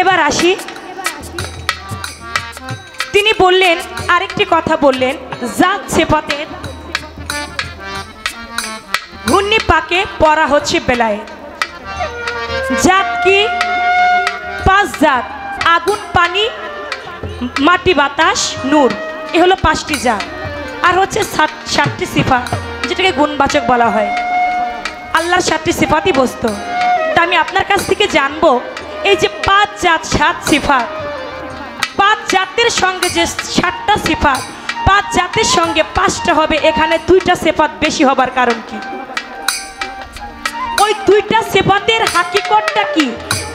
এবার আসি, তিনি বললেন আরেকটি কথা বললেন, জাত সিফাতের ঘূর্ণি পাকে পড়া হচ্ছে বেলায়েত। জাত কি? 5 জাত, আগুন, পানি, মাটি, বাতাস, নূর। এ হলো 5টি জাত। আর হচ্ছে 7টি সিফাত, যেটাকে গুণবাচক বলা হয়। আল্লাহর 7টি সিফাতই বস্তু। তা আমি আপনার কাছ থেকে জানবো, এই যে 5 জাত 7 সিফাত, 5 জাতের সঙ্গে যে 7টা সিফাত, 5 জাতের সঙ্গে 5টা হবে, এখানে 2টা সিফাত বেশি হবার কারণ কি? ওই 2টা সিফাতের হাকিকতটা কি?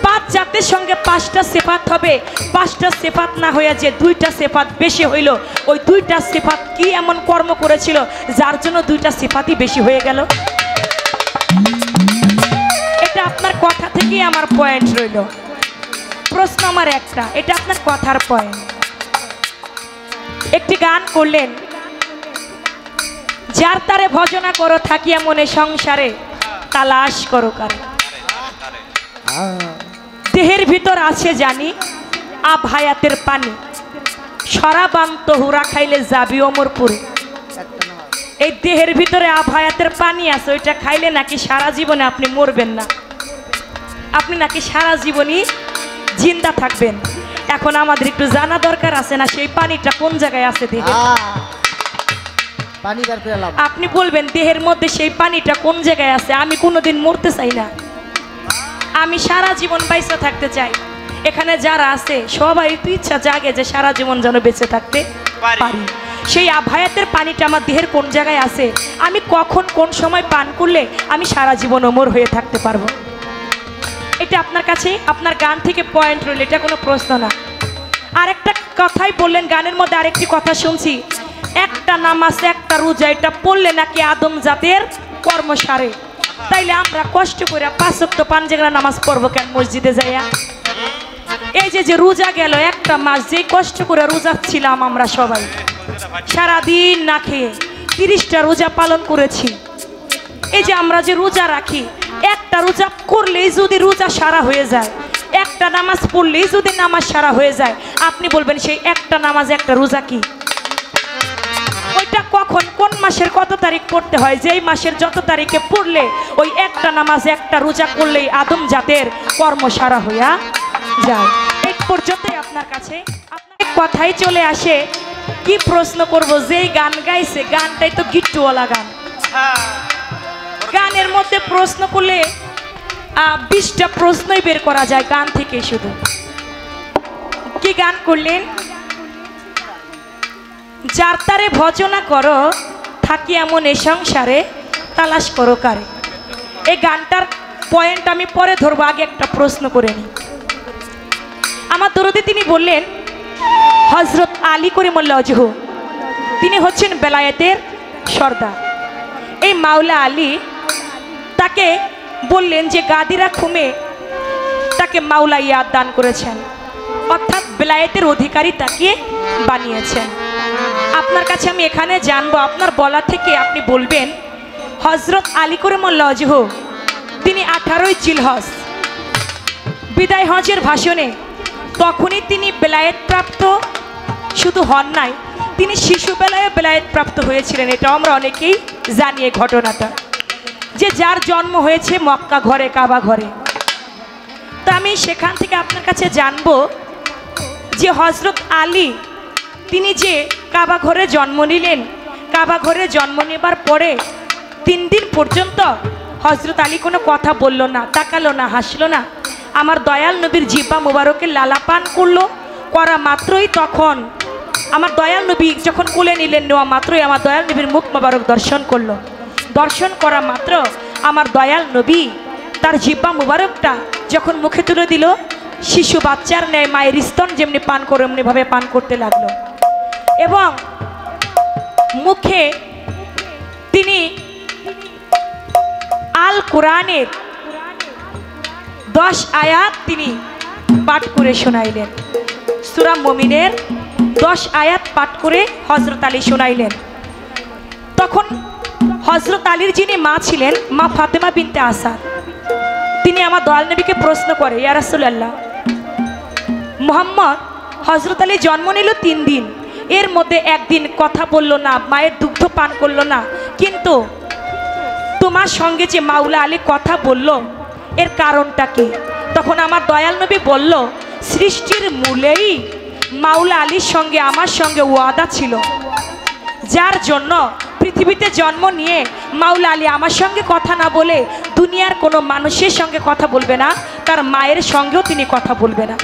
5 জাতের সঙ্গে 5টা সিফাত হবে, 5টা সিফাত না হয়ে যে 2টা সিফাত বেশি হইল, ওই 2টা সিফাত কি এমন কর্ম করেছিল যার জন্য 2টা সিফাতই বেশি হয়ে গেল? এটা আপনার কথা থেকেই আমার পয়েন্ট রইল। প্রশ্ন আমার একটা, এটা আপনার কথার পয়েন্ট। একটি গান করলেন, যার তারে ভজনা করো থাকিয়া মনে সংসারে, তালাশ করো কারে। দেহের ভিতর আছে জানি আব হায়াতের পানি, সরাবান্ত হুরা খাইলে যাবি অমরপুরে। এই দেহের ভিতরে আব হায়াতের পানি আছে, ওইটা খাইলে নাকি সারা জীবনে আপনি মরবেন না, আপনি নাকি সারা জীবনই জিন্দা থাকবেন। এখন আমাদের একটু জানা দরকার আছে না, সেই পানিটা কোন জায়গায় আছে দেহে? আপনি বলবেন দেহের মধ্যে সেই পানিটা কোন জায়গায় আছে। আমি কোনোদিন মরতে চাই না, আমি সারা জীবন বেঁচে থাকতে চাই। এখানে যারা আছে সবাই তো ইচ্ছা জাগে যে সারা জীবন যেন বেঁচে থাকতে পারি। সেই আভায়াতের পানিটা আমার দেহের কোন জায়গায় আছে, আমি কখন কোন সময় পান করলে আমি সারা জীবন অমর হয়ে থাকতে পারবো। এটা আপনার কাছে আপনার গান থেকে পয়েন্ট রইল, এটা কোনো প্রশ্ন না। আরেকটা কথাই বললেন গানের মধ্যে, আরেকটি কথা শুনছি, একটা নামাজ একটা রোজা এটা পড়লে নাকি আদম জাতের কর্ম সারে। তাইলে আমরা কষ্ট করে 5 ওয়াক্ত পাঁচজেগরা নামাজ পড়বো কেন মসজিদে যাইয়া? এই যে রোজা গেল একটা মাস, যে কষ্ট করে রোজা ছিলাম আমরা সবাই, সারাদিন না খেয়ে 30টা রোজা পালন করেছি। এই যে আমরা যে রোজা রাখি, একটা রোজা করলেই যদি রোজা সারা হয়ে যায়, একটা নামাজ পড়লেই যদি নামাজ সারা হয়ে যায়, আপনি বলবেন সেই একটা নামাজ একটা রোজা কি? ওইটা কখন কোন মাসের কত তারিখ পড়তে হয়, যেই মাসের যত তারিখে পড়লে ওই একটা নামাজ একটা রোজা করলেই আদম জাতের কর্ম সারা হইয়া যায়। এই পর্যন্তই আপনার কাছে আপনার কথাই চলে আসে। কি প্রশ্ন করব? যেই গান গাইছে গানটাই তো গিট্টুওয়ালা গান। গানের মধ্যে প্রশ্ন করলে 20টা প্রশ্নই বের করা যায় গান থেকে। শুধু কি গান করলেন? যার তারে ভজনা করো থাকি এমন এ সংসারে, তালাশ করো কারে। এই গানটার পয়েন্ট আমি পরে ধরবো, আগে একটা প্রশ্ন করে নিই। আমার দরদে তিনি বললেন হজরত আলী করিমুল্লাহ ওয়াজহু, তিনি হচ্ছেন বেলায়েতের সর্দার। এই মাওলা আলী তাকে বললেন যে গাদিরা খুমে তাকে মাওলা ইয়াদ দান করেছেন, অর্থাৎ বেলায়েতের অধিকারী তাকে বানিয়েছেন। আপনার কাছে আমি এখানে জানবো, আপনার বলা থেকে আপনি বলবেন হজরত আলী করিমুল্লাহ ওয়াজহু তিনি 18ই জিলহজ বিদায় হজের ভাষণে তখনই তিনি বেলায়েত প্রাপ্ত শুধু হন নাই, তিনি শিশুবেলায় বেলায়েত প্রাপ্ত হয়েছিলেন। এটা আমরা অনেকেই জানি এই ঘটনাটা, যে যার জন্ম হয়েছে মক্কা ঘরে, কাবা ঘরে। তো আমি সেখান থেকে আপনার কাছে জানবো যে হজরত আলী তিনি যে কাবা ঘরে জন্ম নিলেন, কাবা ঘরে জন্ম নেবার পরে 3 দিন পর্যন্ত হজরত আলী কোনো কথা বলল না, তাকালো না, হাসলো না। আমার দয়াল নবীর জিহ্বা মুবারকের লালাপান করলো, করা মাত্রই তখন আমার দয়াল নবী যখন কোলে নিলেন, নেওয়া মাত্রই আমার দয়াল নবীর মুখ মুবারক দর্শন করলো। দর্শন করা মাত্র আমার দয়াল নবী তার জিহ্বা মুবারকটা যখন মুখে তুলে দিল, শিশু বাচ্চার ন্যায় মায়ের স্তন যেমনি পান করে এমনিভাবে পান করতে লাগলো। এবং মুখে তিনি আল কোরআনের 10 আয়াত তিনি পাঠ করে শোনাইলেন। সূরা মুমিনের 10 আয়াত পাঠ করে হজরত আলী শোনাইলেন। তখন হজরত আলীর যিনি মা ছিলেন, মা ফাতেমা বিনতে আসাদ, তিনি আমার দয়াল নবীকে প্রশ্ন করে, ইয়া রাসূলুল্লাহ মোহাম্মদ হজরত আলী জন্ম নিল 3 দিন, এর মধ্যে একদিন কথা বলল না, মায়ের দুগ্ধ পান করলো না, কিন্তু তোমার সঙ্গে যে মাওলা আলী কথা বলল এর কারণটা কি? তখন আমার দয়াল নবী বলল, সৃষ্টির মূলেই মাওলা আলীর সঙ্গে আমার সঙ্গে ওয়াদা ছিল, যার জন্য পৃথিবীতে জন্ম নিয়ে মাওলা আলী আমার সঙ্গে কথা না বলে দুনিয়ার কোনো মানুষের সঙ্গে কথা বলবে না, তার মায়ের সঙ্গেও তিনি কথা বলবে না।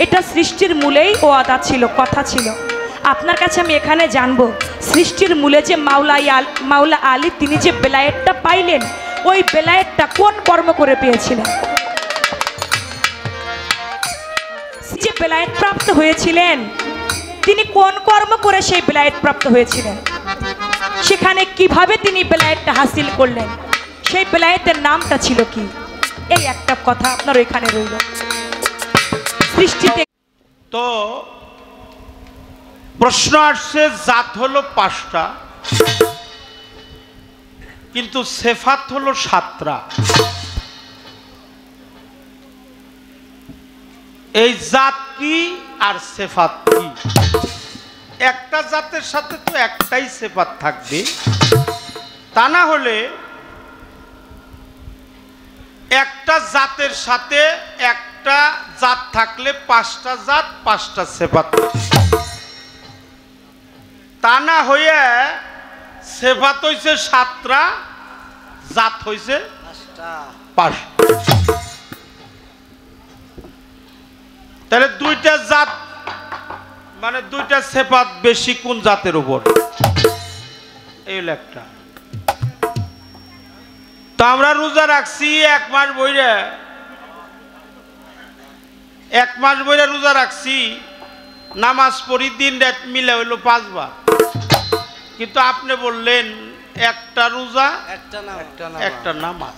এটা সৃষ্টির মূলেই ওয়াদা ছিল, কথা ছিল। আপনার কাছে আমি এখানে জানবো, সৃষ্টির মূলে যে মাওলা আলী তিনি যে বেলায়েতটা পাইলেন, ওই বেলায়েতটা কোন কর্ম করে পেয়েছিলেন? যে বেলায়েত প্রাপ্ত হয়েছিলেন তিনি কোন কর্ম করে সেই বেলায়েত প্রাপ্ত হয়েছিলেন? সেখানে কিভাবে তিনি বেলায়েতটা হাসিল করলেন? সেই বেলায়েতের নামটা ছিল কি? এই একটা কথা আপনার এখানে রইল। সৃষ্টিতে তো প্রশ্ন আসছে, জাত হলো 5টা, কিন্তু সেফাত হলো 7টা। এই জাত কি আর সেফাত কি? একটা জাতের সাথে তো একটাই সেফাত থাকবে, তা না হলে একটা জাতের সাথে একটা জাত থাকলে 5টা জাত 5টা সেফাত, তা না হয়ে সেফাত হইছে 7টা, জাত হইছে 5টা। তাহলে 2টা জাত মানে 2টা সেফাত বেশি কোন জাতের উপর? এই হলো একটা। তো আমরা রোজা রাখছি 1 মাস বইরে, 1 মাস বইরে রোজা রাখছি, নামাজ পড়ি দিন রাত মিলে হইলো 5 বার, কিন্তু আপনি বললেন একটা রোজা একটা নামাজ।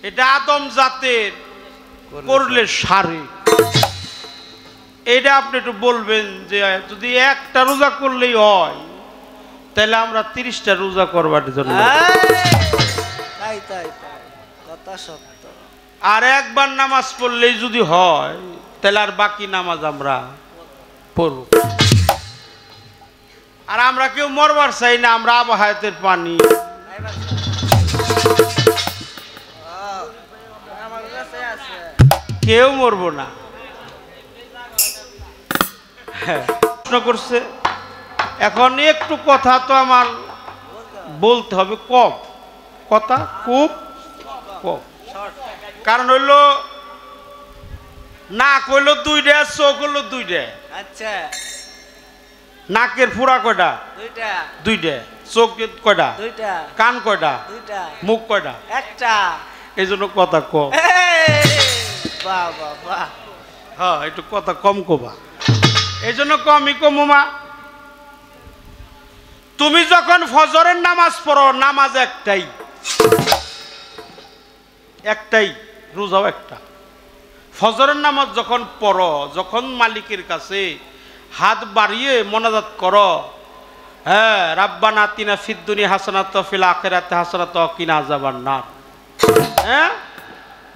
এটা আদম জাতের করলে সারে। এটা আপনি একটু বলবেন যে যদি একটা রোজা করলেই হয় তাহলে আমরা 30টা রোজা করবার জন্য, আর একবার নামাজ পড়লেই যদি হয় তাহলে আর বাকি নামাজ আমরা পড়ব। আর আমরা কেউ মরবার চাই না, আমরা আবহাওয়াতের পানি। কেউ মরব না। প্রশ্ন করছে, এখন একটু কথা তো আমার বলতে হবে কম, কথা খুব কম। কারণ হইলো নাক হইলো 2টা, চোখ হইলো 2টা। আচ্ছা, নাকের ফুরা কয়টা? 2টা। চোখ কয়টা? 2টা। কান কয়টা? 2টা। মুখ কয়টা? একটা। এই জন্য কথা কম। হ্যাঁ, একটু কথা কম কবা, এই জন্য কমই কমা। তুমি যখন ফজরের নামাজ পড়ো, নামাজ একটাই, রোজাও একটা। ফজরের নামাজ যখন পড়ো, যখন মালিকের কাছে হাত বাড়িয়ে মোনাজাত করো, হ্যাঁ, রাব্বানা আতিনা ফিদ দুনিয়া হাসানাত ওয়া ফিল আখিরাতি হাসানাত ওয়া কিনা আযাবান নার। হ্যাঁ,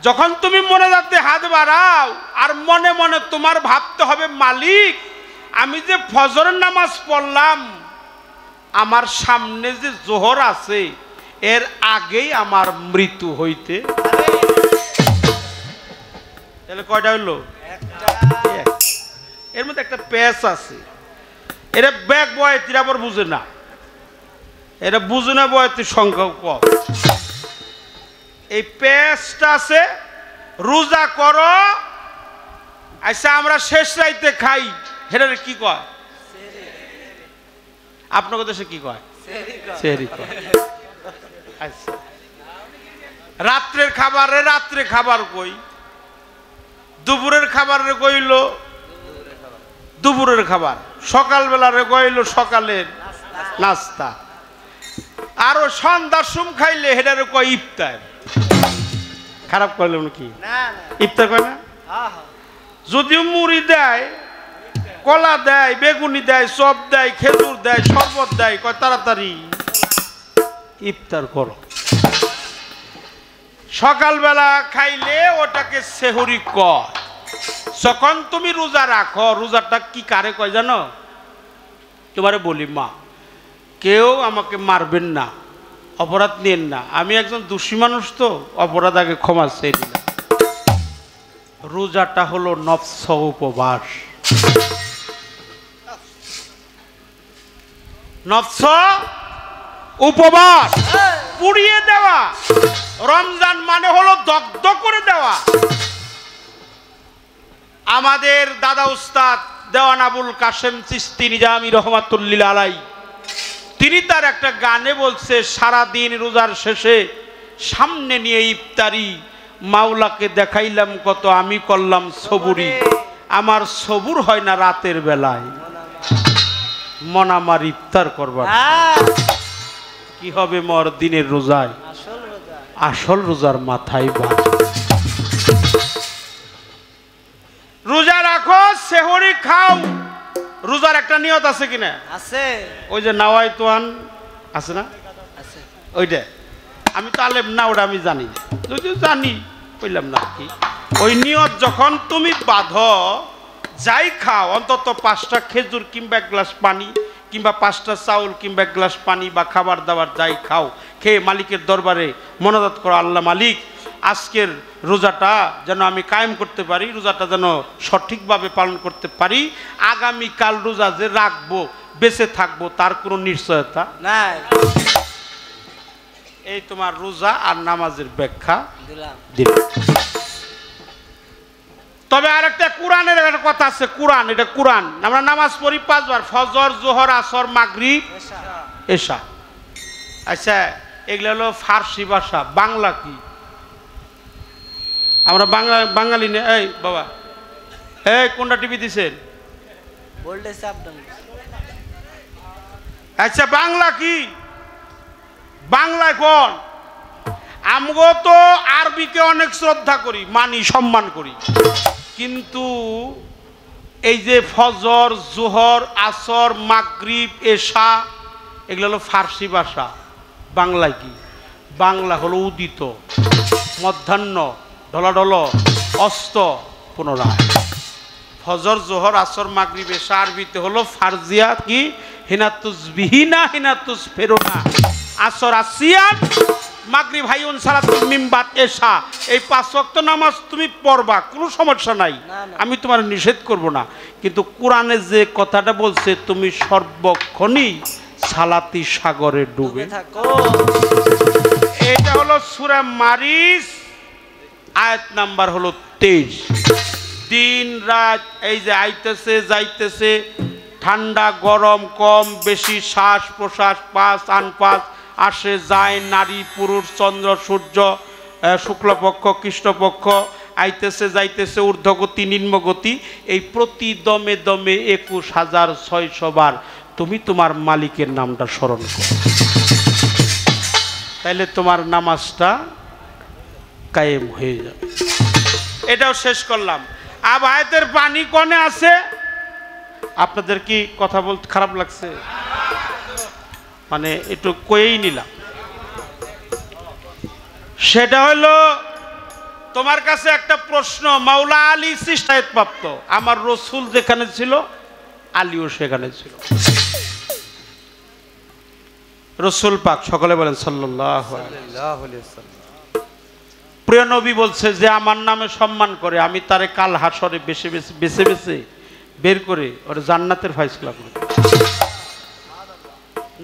যখন তুমি মোনাজাতে হাত বাড়াও আর মনে মনে তোমার ভাবতে হবে, মালিক আমি যে ফজরের নামাজ পড়লাম, আমার সামনে যে জোহর আছে এর আগেই আমার মৃত্যু হইতে। তাহলে কয়টা হইলো? এর মধ্যে একটা প্যাচ আছে, এরা ব্যাগ বয়তির আবার বুঝে না, এরা বুঝে না, বয়তির সংখ্যাও কম। এই প্যাচটা আছে, রোজা করো, আচ্ছা আমরা শেষ রাইতে খাই, হেরারে কি কয়? আপনাদের দেশে কি কয়? সেহরি কয়। আচ্ছা, রাত্রের খাবারে রাত্রে খাবার কই, দুপুরের খাবারে কইল দুপুরের খাবার, সকালবেলারে কইল সকালের নাস্তা, আরো সন্ধ্যার সুম খাইলে হেটারে কয় ইফতার। খারাপ করলাম কি? ইফতার কয় না? যদিও মুড়ি দেয়, কলা দেয়, বেগুনি দেয়, চপ দেয়, খেজুর দেয়, শরবত দেয়, কয় তাড়াতাড়ি ইফতার করো। সকালবেলা খাইলে ওটাকে সেহরি কয়, যখন তুমি রোজা রাখো, রোজাটা কি কারে কয় জানো? তোমারে বলি মা, কেউ আমাকে মারবেন না, অপরাধ নিয়েন না, আমি একজন দোষী মানুষ, তো অপরাধ আগে ক্ষমা চেয়ে নিলাম। রোজাটা হলো নফস উপবাস, নফস উপবাস, পুড়িয়ে দেওয়া। রমজান মানে হলো দগ্ধ করে দেওয়া। আমাদের দাদা উস্তাদ দেওয়ান আবুল কাশেম চিশতি নিজামী রহমাতুল্লিল আলাই, তিনি তার একটা গানে বলছে, সারা দিন রোজার শেষে সামনে নিয়ে ইফতারি, মাওলাকে দেখাইলাম কত, আমি করলাম সবুরি, আমার সবুর হয় না রাতের বেলায়, মন আমার ইফতার করবার কি হবে মর দিনের রোজায়, আসল রোজার মাথায় বাদ। রোজা রাখো, সেহরি খাও, রোজার একটা নিয়ত আছে কিনা? আছে। ওই যে নাওয়াই তোয়ান আছে না, ওইটা আমি তো আলেম না, ওটা আমি জানি না, যদিও জানি কইলাম না কি। ওই নিয়ত যখন তুমি বাঁধো, যাই খাও, অন্তত 5টা খেজুর কিংবা 1 গ্লাস পানি, কিংবা 5টা চাউল কিংবা 1 গ্লাস পানি বা খাবার দাবার যাই খাও, খেয়ে মালিকের দরবারে মোনাজাত করো, আল্লাহ মালিক আজকের রোজাটা যেন আমি কায়েম করতে পারি, রোজাটা যেন সঠিকভাবে পালন করতে পারি, আগামীকাল রোজা যে রাখবো, বেঁচে থাকবো, তার কোনো নিশ্চয়তা নাই। এই তোমার রোজা আর নামাজের ব্যাখ্যা দিলাম। তবে আরেকটা কোরআনের একটা কথা আছে, কোরআন, এটা কোরআন, আমরা নামাজ পড়ি 5 বার, ফজর, জোহর, আসর, মাগরিব, এশা। আচ্ছা, এগুলো হলো ফার্সি ভাষা, বাংলা কি? আমরা বাঙালি না। এই বাবা, এই কোনটা টিভি দিছেন? আচ্ছা, বাংলা কি? বাংলায় কোন? আমগো তো আরবিকে অনেক শ্রদ্ধা করি, মানি, সম্মান করি, কিন্তু এই যে ফজর, জোহর, আসর, মাগরিব, এশা, এগুলো হলো ফার্সি ভাষা। বাংলায় কি? বাংলা হলো উদিত, মধ্যাহ্ন, ঢলাঢল, অস্ত, পুনরায়। ফজর, জোহর, আসর, মাগরিব, এশা আরবিতে হলো ফারজিয়া কি? হিনাতুস বিহিনা, হিনাতুস ফেরোনা। আসর আসিয়ান, মাগরিব হাইউন, সালাতুল মিমবাত, এশা। এই 5 ওয়াক্ত নামাজ তুমি পড়বা, কোনো সমস্যা নাই, আমি তোমার নিষেধ করব না, কিন্তু কোরআনে যে কথাটা বলছে, তুমি সর্বক্ষণই সালাতি সাগরে ডুবে থাকো, এটা হলো সূরা মারিস, আয়াত নাম্বার হলো 23। দিন রাত এই যে আইতেছে যাইতেছে, ঠান্ডা গরম, কম বেশি, শ্বাস প্রশ্বাস, পাস আনপাস, আসে যায়, নারী পুরুষ, চন্দ্র সূর্য, শুক্লপক্ষ কৃষ্ণপক্ষ, আইতেছে যাইতেছে, ঊর্ধ্বগতি নিম্নগতি, এই প্রতি দমে দমে 21,600 বার তুমি তোমার মালিকের নামটা স্মরণ করো, তাইলে তোমার নামাজটা কায়েম হয়ে যাবে। এটাও শেষ করলাম। আব আয়াতের পানি কোনে আছে? আপনাদের কি কথা বলতে খারাপ লাগছে? মানে একটু কয়েই নিলাম। সেটা হলো, তোমার কাছে একটা প্রশ্ন, মাওলা আলী সৃষ্টায়ত প্রাপ্ত, আমার রসুল যেখানে ছিল আলীও সেখানে ছিল। রসুল পাক, সকলে বলেন সাল্লাল্লাহু আলাইহি ওয়াসাল্লাম। প্রিয় নবী বলছে যে আমার নামে সম্মান করে, আমি তারে কাল হাসরে বেছে বেছে বের করে ওর জান্নাতের ফয়সালা করব।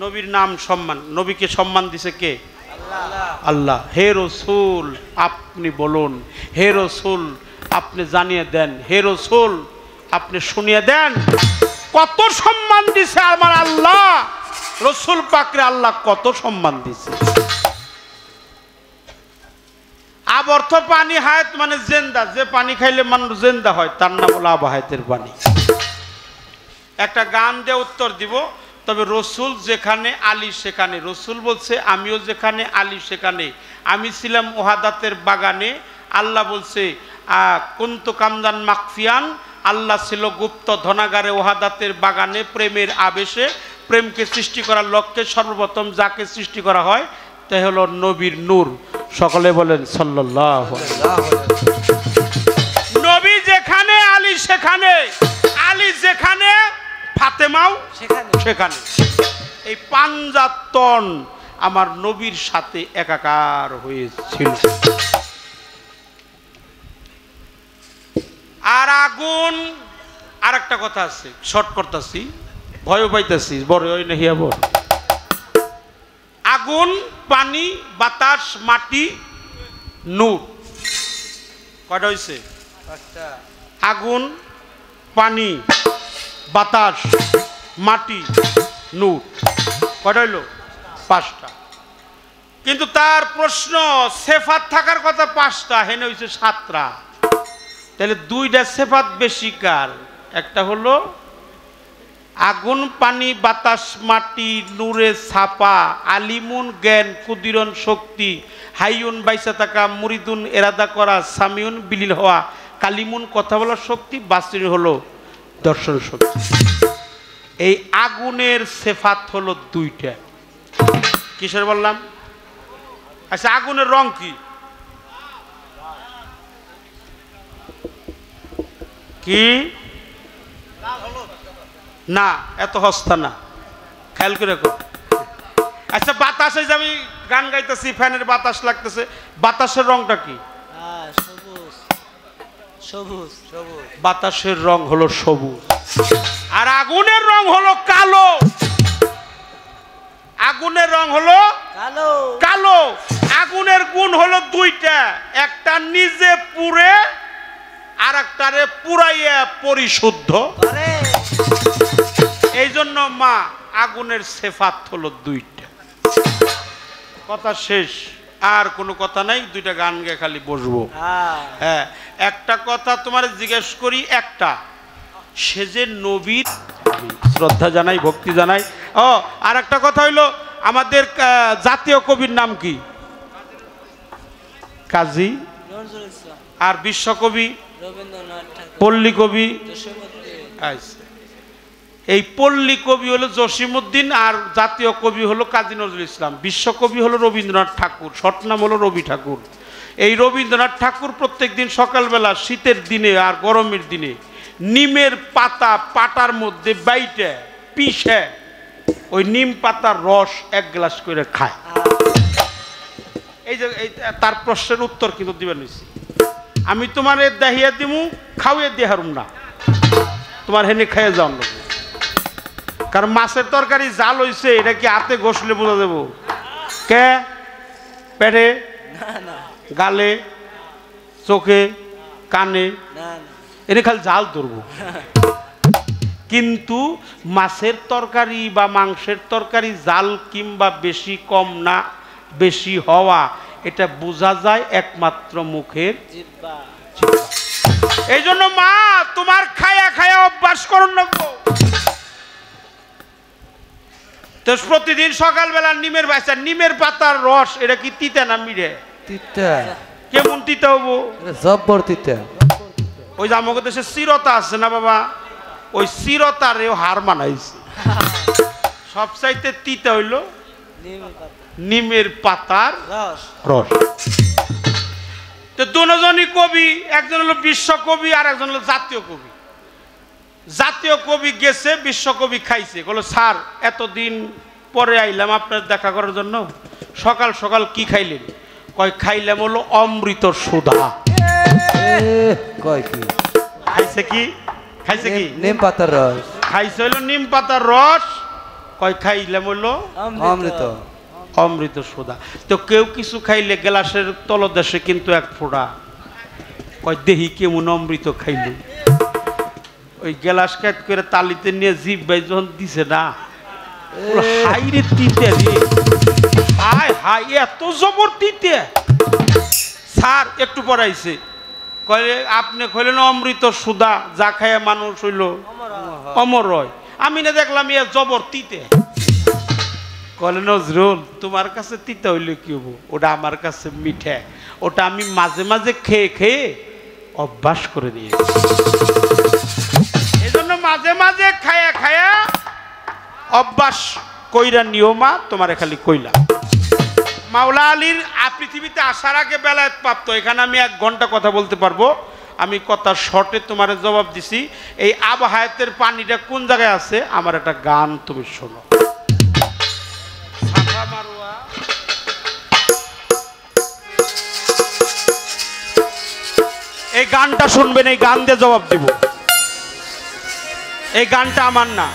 নবীর নাম সম্মান, নবীকে সম্মান দিছে কে? আল্লাহ। হে রসুল আপনি বলুন, হে রসুল আপনি জানিয়ে দেন, হে রসুল আপনি শুনিয়ে দেন, কত সম্মান দিছে আমার আল্লাহ রসুল পাকরে, আল্লাহ কত সম্মান দিছে। আবর্থ পানি হায়াত মানে জেন্দা, যে পানি খাইলে মানুষ জেন্দা হয়, তার নাম হলো আবহায়াতের পানি। একটা গান দিয়ে উত্তর দিব, তবে রসুল যেখানে আলী সেখানে। রসুল বলছে আমিও যেখানে আলী সেখানে, আমি ছিলাম ওহাদাতের বাগানে। আল্লাহ বলছে কুন্তু কামদান মাকফিয়ান, আল্লাহ ছিল গুপ্ত ধনাগারে ওহাদাতের বাগানে, প্রেমের আবেশে, প্রেমকে সৃষ্টি করার লক্ষ্যে সর্বপ্রথম যাকে সৃষ্টি করা হয় তাই হলো নবীর নূর। সকলে বলেন সাল্লাল্লাহু আলাইহি ওয়াসাল্লাম। নবী যেখানে আলী সেখানে এই পাঞ্জাতন আমার নবীর সাথে একাকার হয়েছিল। আর আগুন, আর একটা কথা আছে, শর্ট করতেছি, ভয় পাইতেছি, বড় হয় না হিয়া বড়। আগুন, পানি, বাতাস, মাটি, নূর, কয়টা হয়েছে? আগুন, পানি, বাতাস, মাটি, নূর, কয়টা হইল? 5টা। কিন্তু তার প্রশ্ন, সেফাত থাকার কথা 5টা, হেনে হয়েছে 7টা। তাহলে 2টা সেফাত বেশি কার? একটা হলো আগুন, পানি, বাতাস, মাটি, নূরে ছাপা, আলিমুন জ্ঞান, কুদিরন শক্তি, হাইউন বাইসা থাকা, মুরিদুন এরাদা করা, সামিউন বিলীন হওয়া, কালিমুন কথা বলার শক্তি, বাসির হলো দর্শন শক্তি। এই আগুনের সেফাত হলো 2টা। কিসের বললাম? আচ্ছা, আগুনের রং কি? কি না, এত হস্তা না, খেয়াল করে রাখো। আচ্ছা, বাতাসে যে আমি গান গাইতেছি, ফ্যানের বাতাস লাগতেছে, বাতাসের রংটা কি? সবুজ। বাতাসের রং হলো সবুজ। আর আগুনের রং হলো কালো। আগুনের রং হলো কালো। আগুনের গুণ হলো 2টা, একটা নিজে পুড়ে আর একটারে পুরাইয়া পরিশুদ্ধ। এই জন্য মা, আগুনের সেফাত হলো 2টা। কথা শেষ, আর কোনো কথা নাই, 2টা গান গেয়ে খালি বসবো। হ্যাঁ, একটা কথা তোমার জিজ্ঞেস করি, একটা, সে যে নবীর শ্রদ্ধা জানাই, ভক্তি জানাই। ও, আর একটা কথা হইলো, আমাদের জাতীয় কবির নাম কি? কাজী। আর বিশ্বকবি? পল্লী কবি। এই পল্লী কবি হলো জসিমউদ্দিন, আর জাতীয় কবি হলো কাজী নজরুল ইসলাম। বিশ্বকবি হলো রবীন্দ্রনাথ ঠাকুর, শর্ট নাম হলো রবি ঠাকুর। এই রবীন্দ্রনাথ ঠাকুর প্রত্যেক দিন সকালবেলা, শীতের দিনে আর গরমের দিনে, নিমের পাতা পাটার মধ্যে বাইটে পিষে ওই নিম পাতার রস 1 গ্লাস করে খায়। এই যে তার প্রশ্নের উত্তর কিন্তু দিবেন হয়েছি, আমি তোমার দেহিয়া দিমু, খাওয়াইয়া দিয়ে হারুম না, তোমার হেনে খাইয়ে যাও না। কারণ মাছের তরকারি জাল হইছে, এটা কি হাতে ঘষলে বোঝা দেবো? কে পেটে, গালে, চোখে, কানে, এনে খালি জাল ধরবো। কিন্তু মাছের তরকারি বা মাংসের তরকারি জাল কিংবা বেশি কম না বেশি হওয়া, এটা বোঝা যায় একমাত্র মুখের জিহ্বা। এই জন্য মা, তোমার খায়া খায়া অভ্যাস করুন না। তো প্রতিদিন সকালবেলা নিমের বাচ্চা, নিমের পাতার রস, এটা কি তিতা না মিঠে? তিতা। কেমন তিতা হবো? জব্বর তিতা। ওই যে আমাদের দেশে চিরতা আছে না বাবা, ওই চিরতারেও হার মানাইছে। সবচাইতে তিতা হইল নিমের পাতার রস। তো দুজনই কবি, একজন হলো বিশ্বকবি আর একজন হলো জাতীয় কবি। জাতীয় কবি গেছে, বিশ্বকবি খাইছে। বলো, স্যার এতদিন পরে আইলাম আপনার দেখা করার জন্য, সকাল সকাল কি খাইলেন? কয়, খাইলাম হলো অমৃত সুধা। কয় কি খাইছে? কি খাইছে? কি নিম পাতার রস খাইছে? হইলো নিম পাতার রস। কয়, খাইলাম হইলো অমৃত, অমৃত সুধা। তো কেউ কিছু খাইলে গ্লাসের তলদেশে কিন্তু 1 ফোঁটা, কয় দেহি কেমন অমৃত খাইল। ওই গ্লাস কাট করে তালিতে নিয়ে জিভ ভাই যখন দিছে না, হাই রে তিতে রে, হাই হাই, এত জবর তিতে। স্যার একটু পড়াইছে, কয় আপনি কইলেন অমৃত সুধা, যা খায় মানুষ হইল অমর হয়। আমি না দেখলাম এ জবর তিতে। কলে, নজরুল তোমার কাছে তিতা হইলে কি হবো, ওটা আমার কাছে মিঠে, ওটা আমি মাঝে মাঝে খেয়ে খেয়ে অভ্যাস করে নিয়েছি। এই জন্য মাঝে মাঝে খায়া খায়া অভ্যাস কইরা নিয়মা তোমার খালি কইলা। মাওলা আলীর পৃথিবীতে আসার আগে বেলায়েত প্রাপ্ত, এখানে আমি 1 ঘন্টা কথা বলতে পারবো। আমি কথা শর্টে তোমার জবাব দিছি। এই আব হায়াতের পানিটা কোন জায়গায় আছে আমার একটা গান তুমি শোনো। সাফা মারওয়া এই গানটা শুনবেন, এই গান দিয়ে জবাব দিব। এই গানটা আমার না,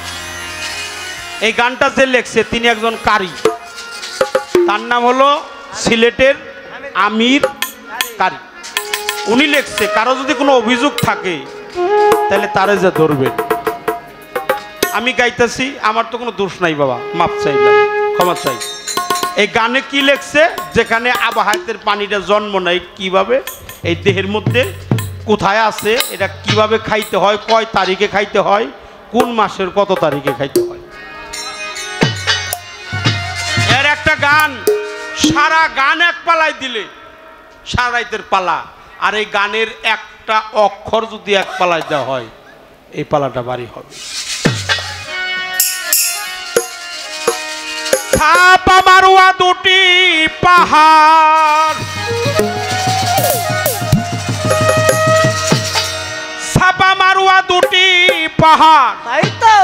এই গানটা যে লেখছে তিনি একজন কারি, তার নাম হলো সিলেটের আমির কারি। উনি লেখছে। কারো যদি কোনো অভিযোগ থাকে তাহলে তারে যে ধরবেন। আমি গাইতেছি, আমার তো কোনো দোষ নাই বাবা, মাপ চাইলাম, ক্ষমা চাই। এই গানে কি লেখছে, যেখানে আবহাওয়াতের পানিটা জন্ম নেয় কিভাবে, এই দেহের মধ্যে কোথায় আছে, এটা কিভাবে খাইতে হয়, কয় তারিখে খাইতে হয়, কোন মাসের কত তারিখে খাইতে হয়, এর একটা গান। সারা গান এক পালায় দিলে সারা রাইতের পালা। আর এই গানের একটা অক্ষর যদি এক পালায় দেওয়া হয় এই পালাটা বাড়ি হবে। ছাপা মারুয়া দুটি পাহাড়, ছাপা মারুয়া দুটি পাহাড়, তাই তো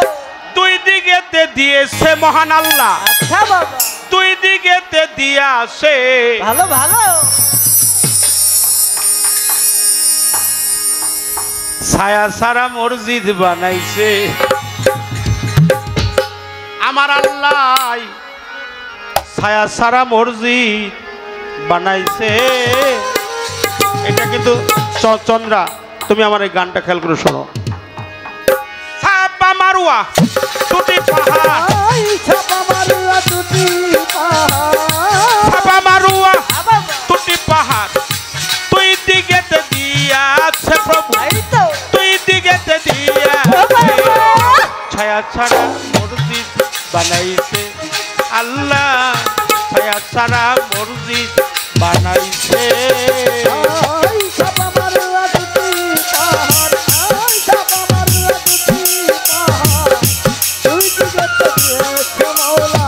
দুই দিকেতে দিয়েছে মহান আল্লাহ। আচ্ছা বাবা, দুই দিকেতে দিয়াছে ভালো ভালো। ছায়া সারা মসজিদ বানাইছে আমার আল্লাহ, ছায়া সারা মসজিদ বানাইছে। এটা কিন্তু চন্দ্রা, তুমি আমার এই গানটা খেয়াল করে শোনো। ছাপা মারুয়া দুটি পাহাড়, ছাপা মারুয়া দুটি পাহাড়, ছাপা মারুয়া দুটি পাহাড়, দুই দিকেতে দিয়াছে প্রভু, তাই তো দুই দিকেতে দিয়াছে। ছায়া ছাড়া মসজিদ বানাইছে আল্লাহ, ছায়া ছাড়া মসজিদ বানাইছে। ছাপা মারুয়া দুটি পাহাড়, ছাপা মারুয়া দুটি পাহাড়, দুই দিকে তো দিয়েছে মাওলা,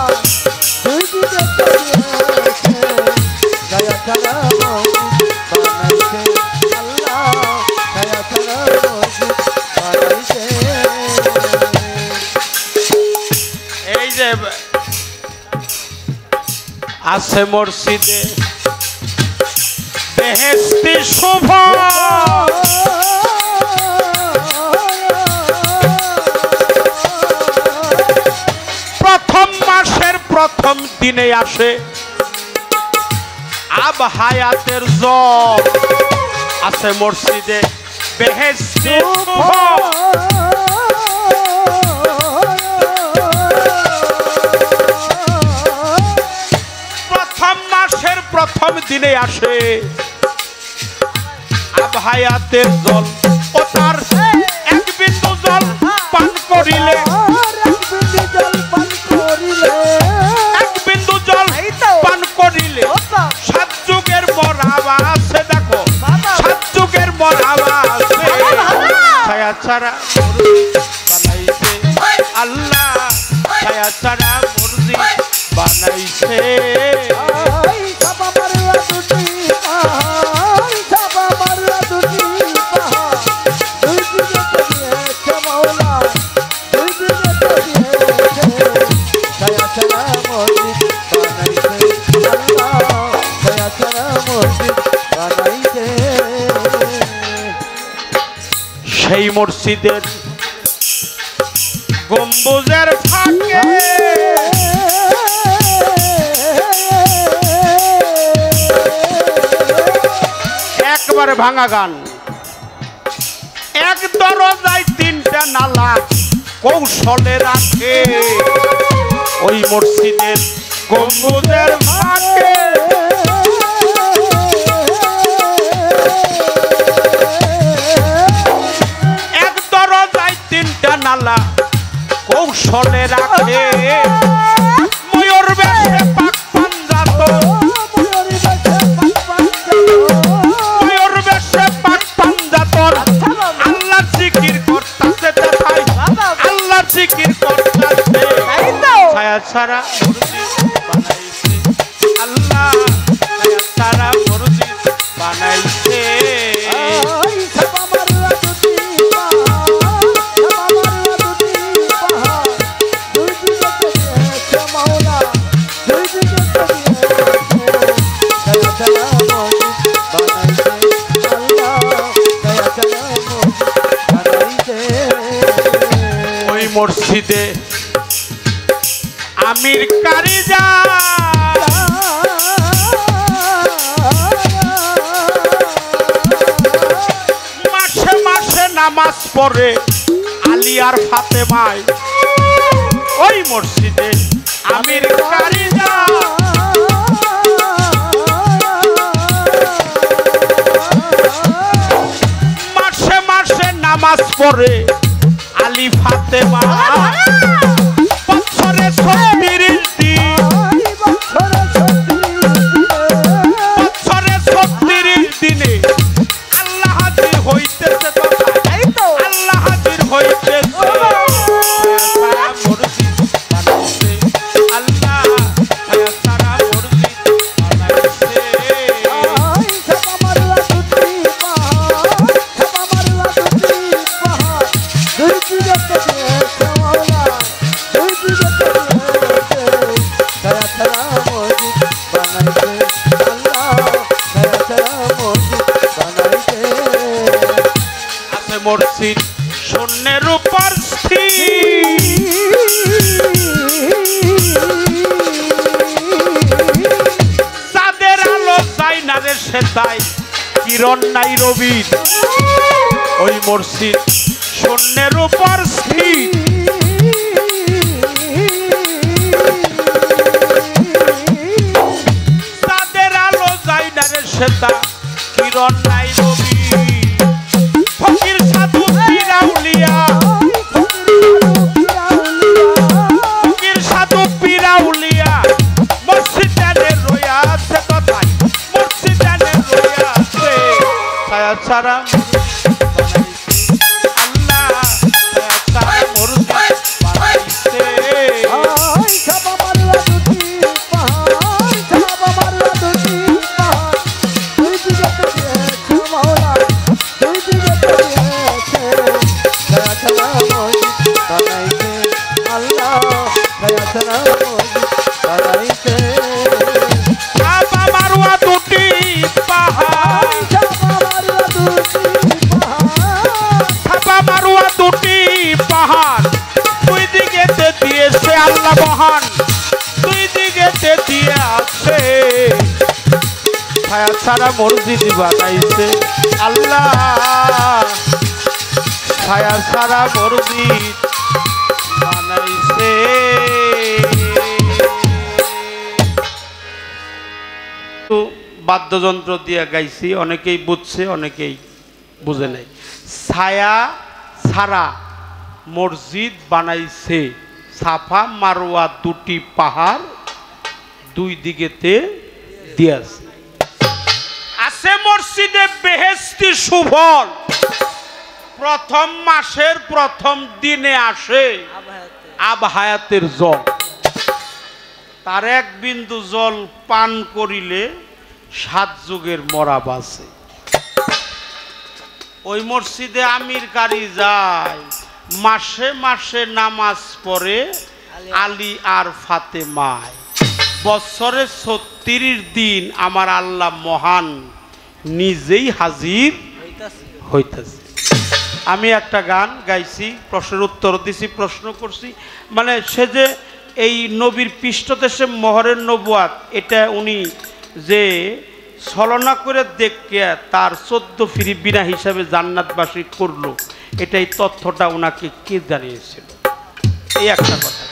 দুই দিকে তো দিয়েছে। ছায়া ছাড়া মসজিদ বানাইছে আল্লাহ, ছায়া ছাড়া মসজিদ বানাইছে। এই যে আছে মসজিদে বেহেশতি শুভ, প্রথম মাসের প্রথম দিনে আসে আব হায়াতের জল। আছে মসজিদে বেহেশতি শুভ, প্রথম মাসের প্রথম দিনে আসে আব হায়াতের জল। ও তার এক বিন্দু জল পান করিলে, এক বিন্দু জল পান করিলে সাত যুগের মরাবা আছে। দেখো সাত যুগের মরাবা আছে। ছায়া ছাড়া মসজিদ বানাইছে আল্লাহ, ছায়া ছাড়া মসজিদ বানাইছে। ছাপা মারুয়া দুটি পাহাড়, ছাপা মারুয়া দুটি পাহাড়, দুই দিকে তো দিয়েছে মাওলা, দুই দিকে তো দিয়েছে। ছায়া ছাড়া মসজিদ বানাইছে আল্লাহ, ছায়া ছাড়া মসজিদ বানাইছে। সেই মসজিদের গম্বুজের ফাঁকে একবারে ভাঙা গান। এক দরজায় তিনটা নালা কৌশলে রাখে, ওই মসজিদের গম্বুজের ফাঁকে। এক দরজায় তিনটা নালা কৌশলে রাখে, ময়ূর বেশে পাক পাঞ্জাত, ময়ূর বেশে পাক পাঞ্জাত। আল্লাহ জিকির করতাছে দেখাই, আল্লাহ জিকির করতাছে। ছায়া ছাড়া মসজিদ বানাইছে আল্লাহ, ছায়া ছাড়া মসজিদ বানাইছে। ছাপা মসজিদে আমির কারিজা মাসে মাসে নামাজ পড়ে আলী আর ফাতেমায় ওই মসজিদে আমির কারিজা মাসে মাসে নামাজ পড়ে আলী ফাতেমা বছরে 36 দিন বছরে 36 দিনে আল্লাহ হাজির হইতেছে আল্লাহ হাজির হইতেছে আল্লাহ সারা মসজিদ বানাইছে আছে মসজিদ শূন্যের উপর চাঁদের আলো যায় না রে সেটাই কিরণ নাই রবির ওই মসজিদ শূন্যের উপর স্থির চাঁদের আলো যায় না রে সেটা কিরণ নাই রবি ফকির সাধু পিরাউলিয়া ফকির সাধু পিরাউলিয়া মসজিদ জানে রইয়া আছে কথাই মসজিদ জানে রইয়া আছে ছায়া ছাড়া আল্লাহ ছায়া ছাড়া মসজিদ বানাইছে আল্লাহ মহান দুই দিকে দিয়ে আছে ছায়া ছাড়া মসজিদ বানাইছে আল্লাহ ছায়া ছাড়া মসজিদ বানাইছে বাদ্যযন্ত্র দিয়ে গাইছি অনেকেই বুঝছে অনেকেই বুঝে নাই ছায়া ছাড়া মসজিদ বানাইছে সাফা মারওয়া দুটি পাহাড় দুই দিকেতে দিয়েছে আছে মসজিদে বেহেশতি সুফল প্রথম মাসের প্রথম দিনে আসে আবহায়াতের জল তার এক বিন্দু জল পান করিলে 7 যুগের মরা বাঁচে ওই মসজিদে আমির কারি যায় মাসে মাসে নামাজ পড়ে আলী আর ফাতেমায় বছরে 36 দিন আমার আল্লাহ মহান নিজেই হাজির হইতেছে আমি একটা গান গাইছি প্রশ্নের উত্তর দিছি প্রশ্ন করছি মানে সে যে এই নবীর পৃষ্ঠদেশে মোহরের নবুয়াত এটা উনি যে ছলনা করে দেখে তার 14 ফিরি বিনা হিসাবে জান্নাতবাসী করলো এটাই তথ্যটা ওনাকে কে জানিয়েছিল এই একটা কথা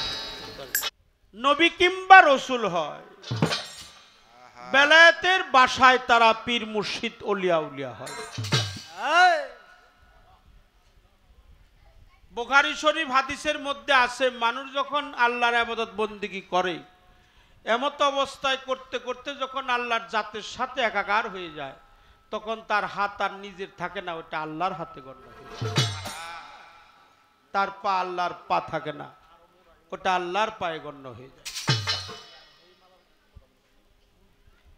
নবী কিংবা রসুল হয় বেলায়েতের বাসায় তারা পীর মুর্শিদ ওলিয়া উলিয়া হয় বুখারী শরীফ হাদিসের মধ্যে আছে মানুষ যখন আল্লাহর ইবাদত বন্দেগী করে এমত অবস্থায় করতে করতে যখন আল্লাহর জাতের সাথে একাকার হয়ে যায় তখন তার হাত আর নিজের থাকে না ওটা আল্লাহর হাতে গণ্য হয় তার পা আল্লাহর পা থাকে না ওটা আল্লাহর পায়ে গণ্য হয়ে যায়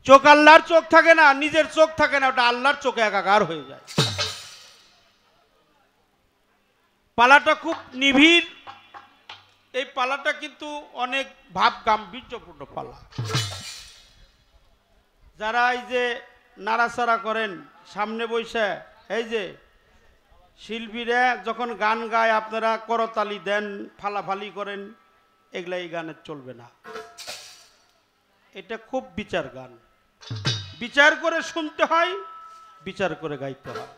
চোখ আল্লাহর চোখ থাকে না নিজের চোখ থাকে না ওটা আল্লাহর চোখে একাকার হয়ে যায় পালাটা খুব নিবিড় এই পালাটা কিন্তু অনেক ভাব গাম্ভীর্যপূর্ণ পালা যারা এই যে নাড়াচাড়া করেন সামনে বসে এই যে শিল্পীরা যখন গান গায় আপনারা করতালি দেন, ফালাফালি করেন, এগুলা এই গানে চলবে না। এটা খুব বিচার গান, বিচার করে শুনতে হয়, বিচার করে গাইতে হয়।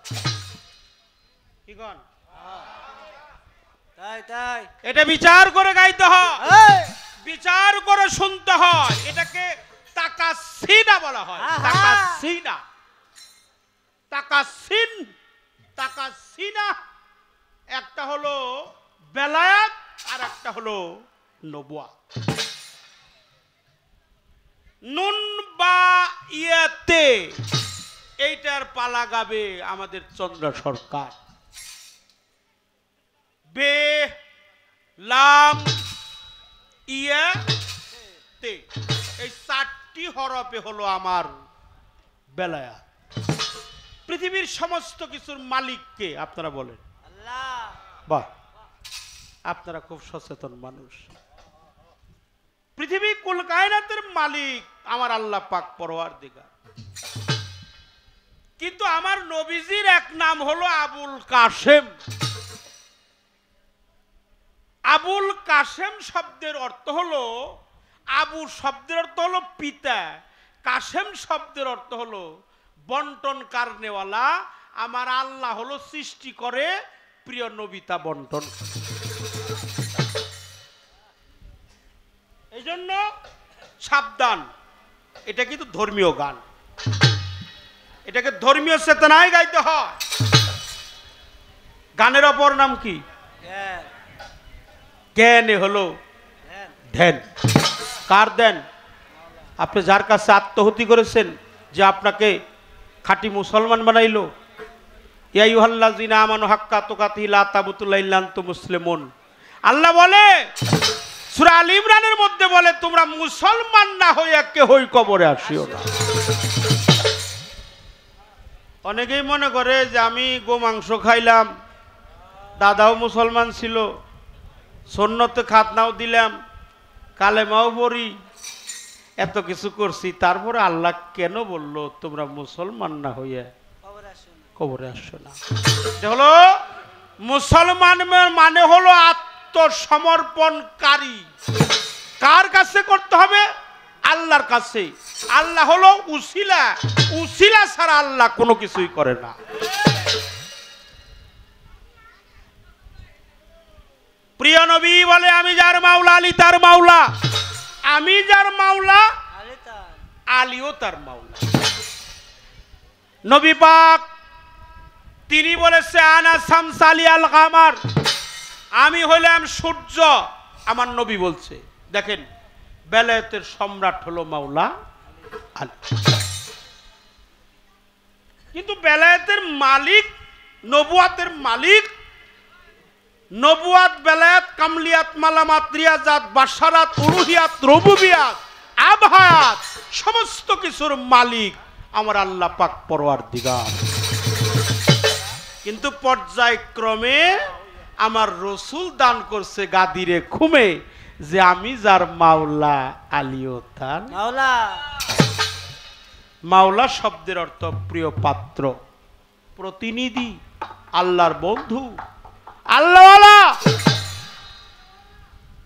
কি গান? তাই তাই এটা বিচার করে গাইতে হয়, এই বিচার করে শুনতে হয়। এটাকে তাকাসিনা বলা হয়। আহা! তাকাসিনা, তাকাসিন, তাকাসিনা। একটা হলো বেলায়াত আর একটা হলো নবুয়াত। নুন বা ইয়াতে এইটার পালা গাবে আমাদের চন্দ্র সরকার। বে লাম ইয়া তে, এই 4টি হরফে হলো আমার বেলায়াত। পৃথিবীর সমস্ত কিছুর মালিককে আপনারা বলেন? আল্লাহ। বাহ, আপনারা খুব সচেতন মানুষ। পৃথিবী কুল কায়নাতের মালিক আমার আল্লাহ পাক পরওয়ারদিগার। কিন্তু আমার নবীজির এক নাম হলো আবুল কাসেম। আবুল কাসেম শব্দের অর্থ হলো, আবু শব্দের অর্থ হলো পিতা, কাসেম শব্দের অর্থ হলো বন্টন কারনেওয়ালা। আমার আল্লাহ হলো সৃষ্টি করে, প্রিয় নবিতা বন্টন। এই জন্য সাবধান, এটা কিন্তু ধর্মীয় গান, এটাকে ধর্মীয় চেতনায় গাইতে হয়। গানের অপর নাম কি? জ্ঞান জ্ঞানে হলো জ্ঞান ধ্যান। কার দেন? আপনি যার কাছে আত্মহতি করেছেন, যে আপনাকে খাঁটি মুসলমান বানাইলো। ইয়া আইয়ুহাল্লাযিনা আমানু হাক্কা তুকাতিহি লা তামুতুন্না ইল্লা আনতুম মুসলিমুন। আল্লাহ বলে সূরা আল ইমরানের মধ্যে বলে, তোমরা মুসলমান না হয়ে কেহই কবরে আসিও না। অনেকেই মনে করে যে আমি গোমাংস খাইলাম, দাদাও মুসলমান ছিল, সুন্নতে খাতনাও দিলাম, কালেমাও পড়ি, এত কিছু করছি, তারপরে আল্লাহ কেন বলল তোমরা মুসলমান না হইয়া খবর আসুন কবরে আসছো না? এটা হলো মুসলমান মানে হলো আত্মসমর্পণকারী। কার কাছে করতে হবে? আল্লাহর কাছে। আল্লাহ হলো উসিলা, উসিলা ছাড়া আল্লাহ কোনো কিছুই করে না। প্রিয় নবী বলে, আমি যার মাওলা আলী তার মাওলা, আমি যার মাওলা আরে তাই আলীও তার মাওলা। নবী পাক তিনি বলেছে, আনা শামসালি আল কামার, আমি হইলাম সূর্য। আমার নবী বলছে, দেখেন বেলায়েতের সম্রাট হলো মাওলা আলী, কিন্তু বেলায়েতের মালিক, নবুয়াতের মালিক, নবুয়াত, বেলায়েত, কামলিয়াত, মালামাত, রিয়াজাত, বাশারাত, উলুহিয়াত, রুবুবিয়াত, আবহায়াত, সমস্ত কিছুর মালিক আমার আল্লাহ পাক পরওয়ারদিগার। কিন্তু পর্যায়ক্রমে আমার রসুল দান করছে গাদিরে খুমে, যে আমি যার মাওলা আলীও তার মাওলা। মাওলা শব্দের অর্থ প্রিয় পাত্র, প্রতিনিধি, আল্লাহর বন্ধু, আল্লাহওয়ালা।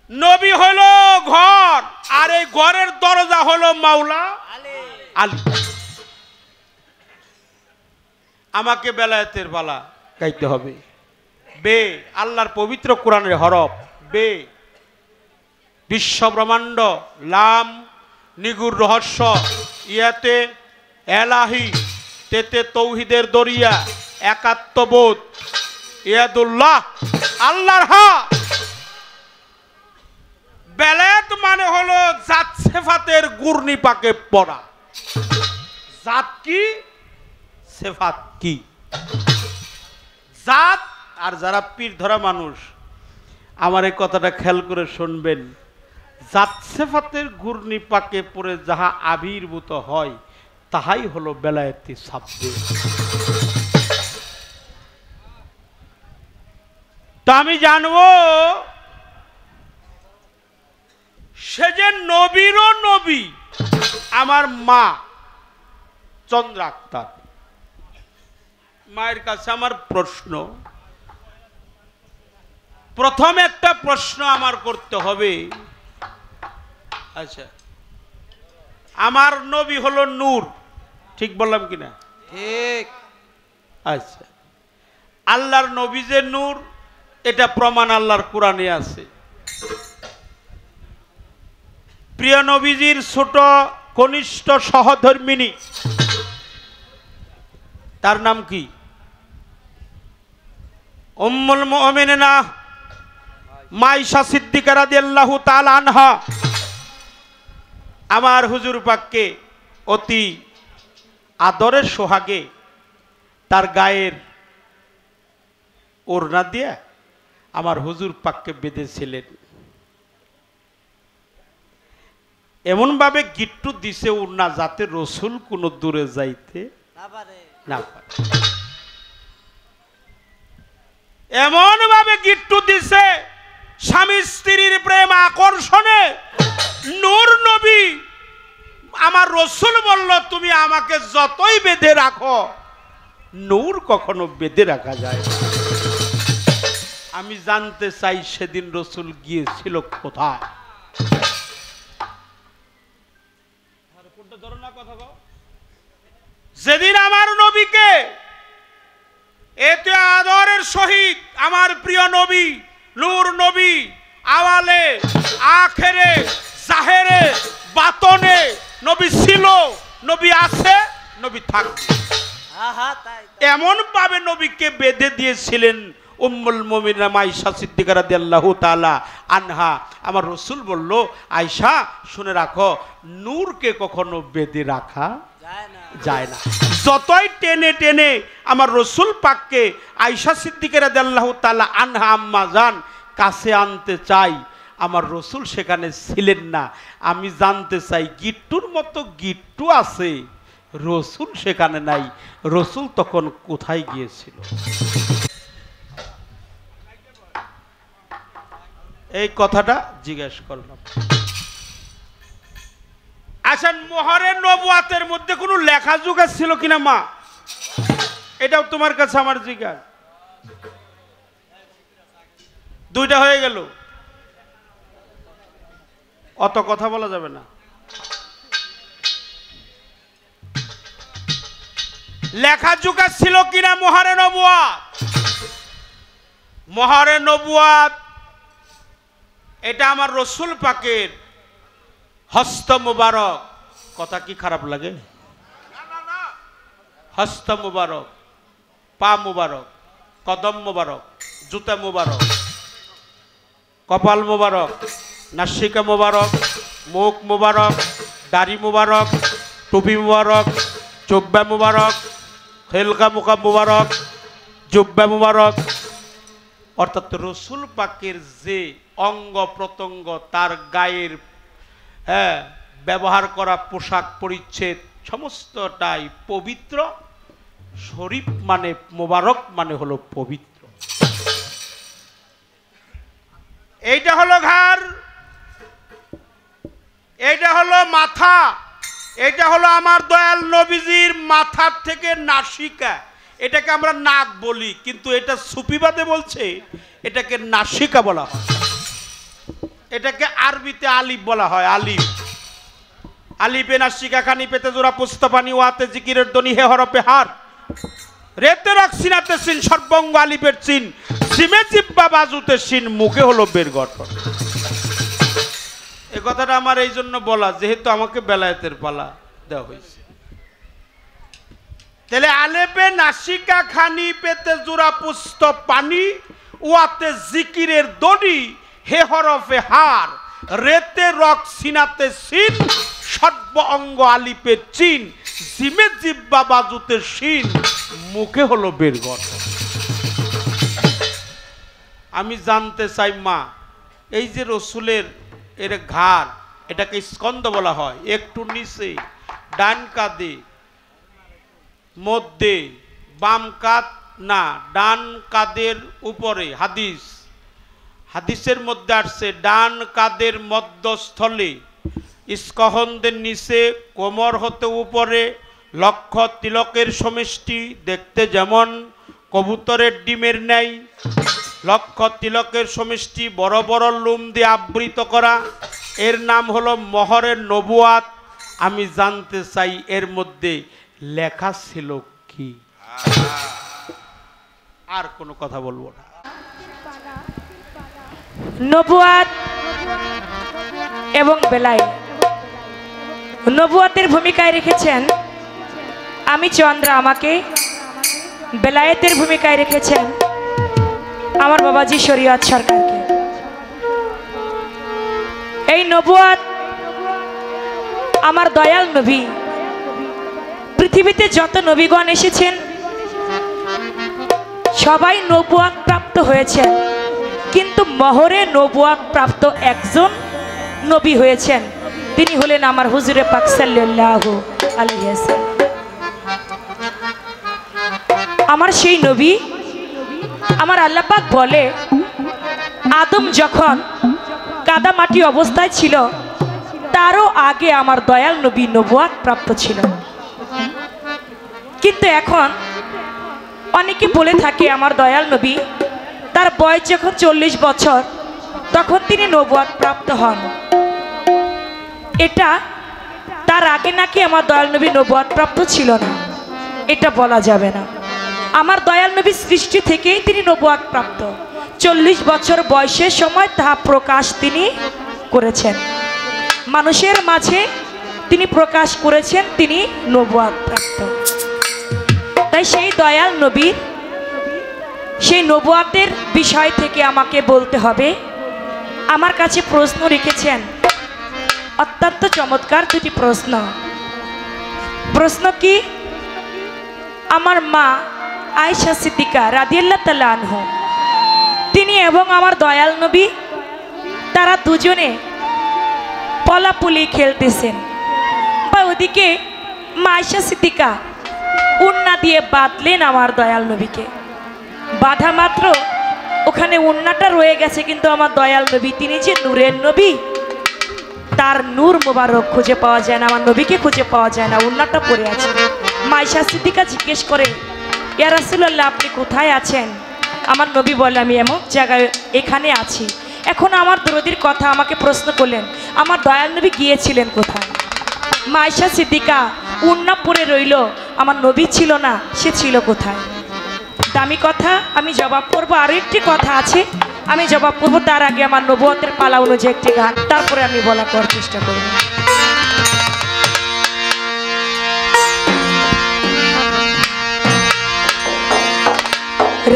নবী হলো ঘর, আর এই ঘরের দরজা হলো মাওলা আলে আলী। আমাকে বেলায়েতের বালা গাইতে হবে। বে আল্লাহর পবিত্র কোরআনের হরফ, বে বিশ্ব ব্রহ্মাণ্ড, লাম নিগুর রহস্য, ইয়াতে এলাহি, তেতে তৌহিদের দরিয়া, একাত্মবোধ, ইয়াদুল্লাহ, আল্লাহর হাত। বেলায়েত মানে হলো জাত সেফাতের গুরনি পাকে পড়া। জাত কি, সেফাত কি? জাত, আর যারা পীর ধরা মানুষ আমার এই কথাটা খেয়াল করে শুনবেন, জাত সেফাতের ঘূর্ণি পাকে পড়ে যাহা আবির্ভূত হয় তাহাই হলো বেলায়েতি সাবজেক্ট। তা আমি জানবো সে যে নবীরও নবী, আমার মা চন্দ্রা আক্তার। মায়ের কাছে আমার প্রশ্ন, প্রথম একটা প্রশ্ন আমার করতে হবে। আচ্ছা, আমার নবী হলো নূর, ঠিক বললাম কিনা? ঠিক। আচ্ছা, আল্লাহর নবী যে নূর, এটা প্রমাণ আল্লাহর কোরআনে আছে। প্রিয় নবীজির ছোট কনিষ্ঠ সহধর্মিনী, তার নাম কি? উম্মুল মুমিনিনা মাইশা সিদ্দিকা রাদিয়াল্লাহু তাআলা আনহা আমার হুজুর পাককে অতি আদরের সোহাগে তার গায়ের ওড়না দিয়ে আমার হুজুর পাককে বেঁধেছিলেন। এমন ভাবে গিট্টু দিছে ওড়না যাতে রসুল কোনো দূরে যাইতে না পারে। এমন ভাবে গিট্টু দিছে স্বামী স্ত্রীর প্রেম আকর্ষণে নূর নবী আমার রসুল বলল, তুমি আমাকে যতই বেঁধে রাখো, নূর কখনো বেঁধে রাখা যায় না। আমি জানতে চাই সেদিন রসুল গিয়েছিল কোথায়? যেদিন আমার নবীকে এতে আদরের সহিত আমার প্রিয় নবী নূর নবী আওয়ালে আখেরে জাহেরে বাতনে নবী ছিল, নবী আছে, নবী থাকবে, এমন ভাবে নবীকে বেঁধে দিয়েছিলেন উম্মুল মুমিনিনা মাইশা সিদ্দিকা রাদিয়াল্লাহু তাআলা আনহা। আমার রসুল বলল, আয়েশা শুনে রাখো, নূরকে কখনো বেঁধে রাখা যায় না। যতই টেনে টেনে আমার রসুল পাককে আয়েশা সিদ্দিকা রাদিয়াল্লাহু তাআলা আনহা আম্মা জান কাছে আনতে চাই, আমার রসুল সেখানে ছিলেন না। আমি জানতে চাই, গিট্টুর মতো গিট্টু আছে, রসুল সেখানে নাই, রসুল তখন কোথায় গিয়েছিল? এই কথাটা জিজ্ঞেস করলাম। আচ্ছা, মোহরে নবুয়াতের মধ্যে কোনো লেখাজোখা ছিল কিনা মা? এটাও তোমার কাছে আমার জিজ্ঞাসা। দুইটা হয়ে গেল, অত কথা বলা যাবে না। লেখাজোখা ছিল কিনা মোহরে নবুয়াত? মোহরে নবুয়াত এটা আমার রসুল পাকের হস্ত মুবারক। কথা কি খারাপ লাগে? হস্ত মুবারক, পা মুবারক, কদম মুবারক, জুতা মুবারক, কপাল মুবারক, নাসিকা মুবারক, মুখ মুবারক, দাড়ি মুবারক, টুপি মুবারক, জুব্বা মুবারক, হেলকা মুখা মুবারক, জুব্বা মুবারক। অর্থাৎ রসুল পাকের যে অঙ্গ প্রত্যঙ্গ, তার গায়ের ব্যবহার করা পোশাক পরিচ্ছেদ সমস্তটাই পবিত্র। শরীফ মানে মোবারক মানে হলো পবিত্র। এইটা হলো ঘাড়, এইটা হলো মাথা, এইটা হলো আমার দয়াল নবীজির মাথার থেকে নাসিকা। এটাকে আমরা নাক বলি, কিন্তু এটা সুফিবাদে বলছে এটাকে নাসিকা বলা হয়। এটাকে আরবিতে আলিফ বলা হয়, আলিফ। আলিফে নাসিকা খানি পেতে জোড়া পুস্তপানি ওয়াতে জিকিরের ধ্বনি হে হরফে হার রেতে রক সিনাতে সিন সর্বঙ্গ আলিফের চিন সিমে জিব্বা বাজুতে সিন মুখে হলো বের গঠন। এই কথাটা আমার এই জন্য বলা, যেহেতু আমাকে বেলায়েতের পালা দেওয়া হয়েছে। তাহলে আলেপে নাসিকা খানি পেতে জোড়া পুস্ত পানি ওয়াতে জিকিরের দড়ি হে হরফে হার রেতে রক সিনাতে সিন সর্ব অঙ্গ আলিপের চিন জিমে জিব্বা বাজুতে সিন মুখে হলো বের গঠন। আমি জানতে চাই মা, এই যে রসুলের এর ঘাড়, এটাকে স্কন্দ বলা হয়, একটু নিচে ডান কাঁধে মধ্যে বাম কাঁধ না ডান কাঁধের উপরে, হাদিসের মধ্যে আসছে ডান কাঁধের মধ্যস্থলে স্কহন্দের নিচে কোমর হতে উপরে লক্ষ তিলকের সমষ্টি, দেখতে যেমন কবুতরের ডিমের ন্যায়, লক্ষ তিলকের সমষ্টি বড় বড় লুম দিয়ে আবৃত করা, এর নাম হলো মোহরের নবুয়াত। আমি জানতে চাই এর মধ্যে লেখা ছিল কি? আর কোনো কথা বলবো না। নবুয়াত এবং বেলায়েত। নবুয়াতের ভূমিকায় রেখেছেন আমি চন্দ্রা আমাকে, বেলায়েতের ভূমিকায় রেখেছেন আমার বাবাজি শরীয়ত সরকারকে। এই নবুয়াত আমার দয়াল নবী, পৃথিবীতে যত নবীগণ এসেছেন সবাই নবুয়াত প্রাপ্ত হয়েছেন, কিন্তু মহরে নবুয়াত প্রাপ্ত একজন নবী হয়েছেন, তিনি হলেন আমার হুজুরে পাক সাল্লাল্লাহু আলাইহি ওয়াসাল্লাম। আমার সেই নবী, আমার আল্লাহ পাক বলে আদম যখন কাদামাটি অবস্থায় ছিল তারও আগে আমার দয়াল নবী নবুয়াত প্রাপ্ত ছিল। কিন্তু এখন অনেকে বলে থাকে আমার দয়াল নবী তার বয়স যখন 40 বছর তখন তিনি নবুয়াত প্রাপ্ত হন। এটা তার আগে নাকি আমার দয়াল নবী নবুয়াত প্রাপ্ত ছিল না, এটা বলা যাবে না। আমার দয়াল নবী সৃষ্টি থেকেই তিনি নবুয়াত প্রাপ্ত। 40 বছর বয়সের সময় তাহা প্রকাশ তিনি করেছেন, মানুষের মাঝে তিনি প্রকাশ করেছেন, তিনি নবুয়াত প্রাপ্ত। তাই সেই দয়াল নবীর সেই নবুয়াতের বিষয় থেকে আমাকে বলতে হবে। আমার কাছে প্রশ্ন রেখেছেন, অত্যন্ত চমৎকার দুটি প্রশ্ন। প্রশ্ন কি? আমার মা আয়েশা সিদ্দিকা রাদিয়াল্লাহু তাআলা আনহা তিনি এবং আমার দয়াল নবী তারা দুজনে পলাপুলি খেলতেছেন, বা ওদিকে মা আয়েশা সিদ্দিকা উন্না দিয়ে বাঁধলেন আমার দয়াল নবীকে। বাঁধা মাত্র ওখানে উন্নাটা রয়ে গেছে, কিন্তু আমার দয়াল নবী তিনি যে নূরের নবী, তার নূর মোবারক খুঁজে পাওয়া যায় না, আমার নবীকে খুঁজে পাওয়া যায় না, উন্নাটা পড়ে আছে। মা আয়েশা সিদ্দিকা জিজ্ঞেস করে, ইয়া রাসূলুল্লাহ আপনি কোথায় আছেন? আমার নবী বলে আমি এমন জায়গায় এখানে আছি। এখন আমার দরদির কথা আমাকে প্রশ্ন করলেন, আমার দয়াল নবী গিয়েছিলেন কোথায়? মা আয়েশা সিদ্দিকা উন্না পরে রইল, আমার নবী ছিল না, সে ছিল কোথায়? দামি কথা, আমি জবাব করবো। আরও একটি কথা আছে, আমি জবাব করবো, তার আগে আমার নবুয়তের পালা অনুযায়ী একটি গান, তারপরে আমি বলা করার চেষ্টা করব।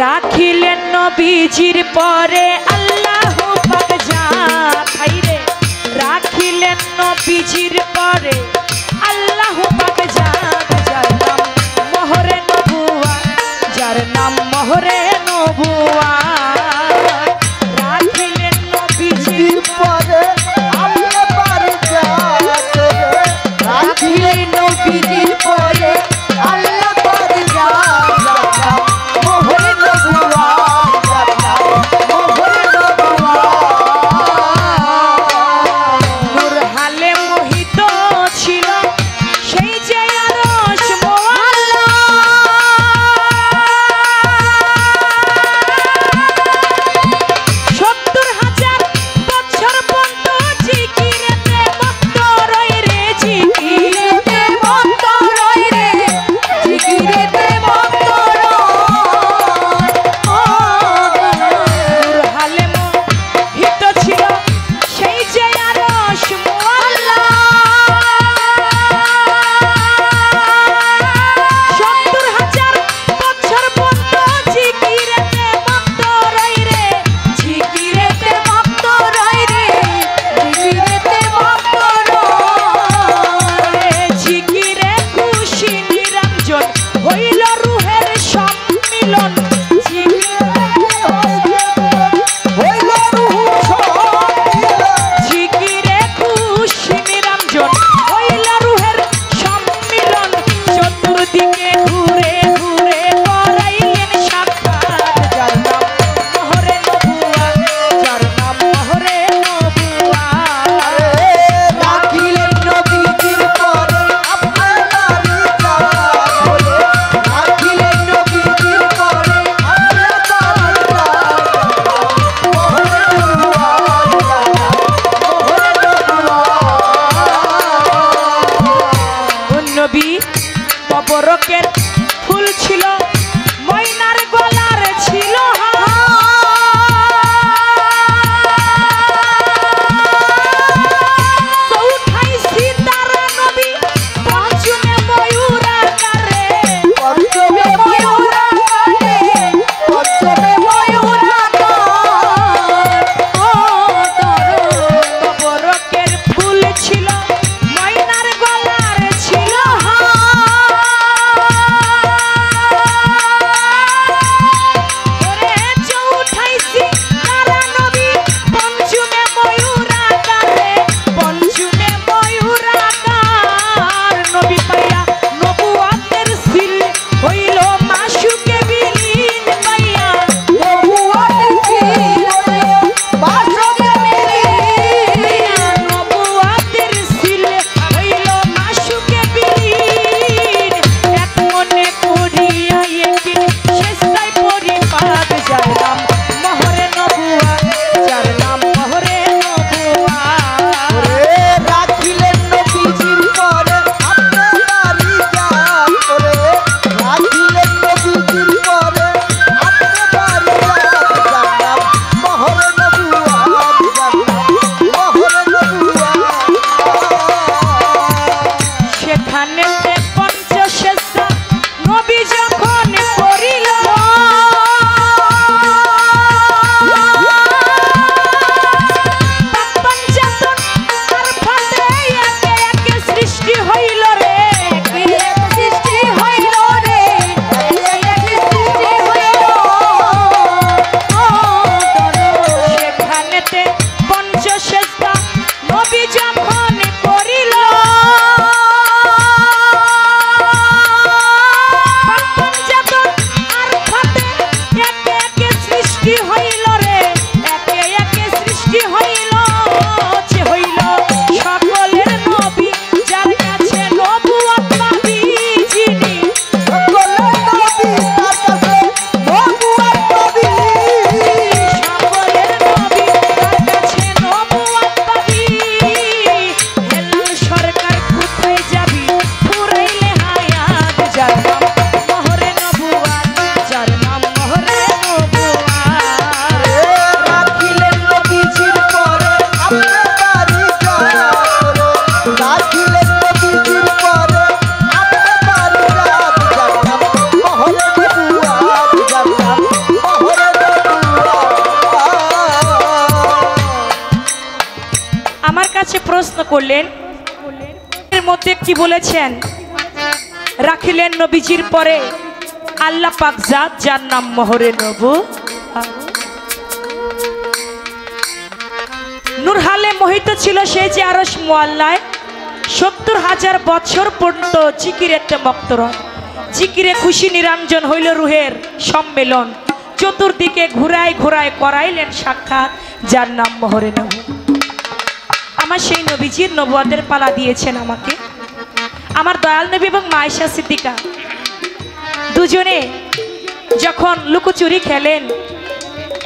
রাখিলেন নবীজির পরে আল্লাহ পাক জানাইরে, রাখিলেন নবীজির পরে আল্লাহ পাক যার নাম মোহরে নবুয়াত, যার নাম মোহরে নবুয়াত। রাখিলেন নবীজির পরে আল্লাহ পাক রাখিলেন নবীজির পরে আল্লাহ পাক মোহরে নবুয়াত, যার নাম মোহরে নবুয়াত। নূর হালে মোহিত ছিল সেই যে আরশ মোয়াল্লা, কাছে প্রশ্ন করলেন, এর মধ্যে কি বলেছেন? রাখিলেন নবীজির পরে আল্লাহ পাক জাত যার নাম মোহরে নবু। নূরহালে মোহিত ছিল সে যে আরশ মুআল্লায় ৭০,০০০ বছর পর্যন্ত জিকিরেতে মক্তর, জিকিরে খুশি নিরঞ্জন হইল রুহের সম্মেলন, চতুর্দিকে ঘুরায় ঘুরায় করাইলেন সাক্ষাৎ যার নাম মোহরে নবু। আমার সেই নবীজির নবুয়তের পালা দিয়েছেন আমাকে। আমার দয়াল নবী এবং মা আয়েশা সিদ্দিকা দুজনে যখন লুকোচুরি খেলেন,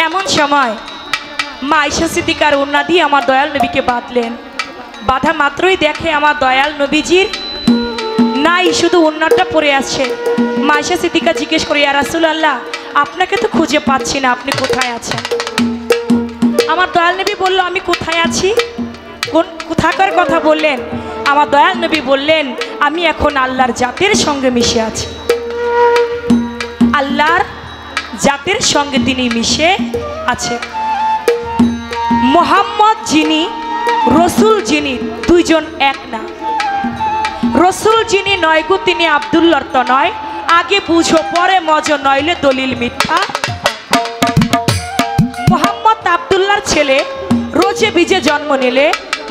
এমন সময় মা আয়েশা সিদ্দিকার ওড়না দিয়ে আমার দয়াল নবীকে বাঁধলেন। বাঁধা মাত্রই দেখে আমার দয়াল নবীজির নাই, শুধু ওড়নাটা পরে আছে। মা আয়েশা সিদ্দিকা জিজ্ঞেস করে, ইয়া রাসূলুল্লাহ, আপনাকে তো খুঁজে পাচ্ছি না, আপনি কোথায় আছেন? আমার দয়াল নবী বলল, আমি কোথায় আছি? কোথাকার কথা বললেন? আমার দয়াল নবী বললেন, আমি এখন আল্লাহর জাতের সঙ্গে মিশে আছি। আল্লাহর জাতের সঙ্গে তিনি মিশে আছে। মোহাম্মদ যিনি, রসুল যিনি, দুইজন এক না। রসুল যিনি নয় গো তিনি আব্দুল্লাহর তো নয়, আগে বুঝো পরে মজো, নইলে দলিল মিথ্যা। মোহাম্মদ আব্দুল্লাহর ছেলে, রোজে বীজে জন্ম নিলে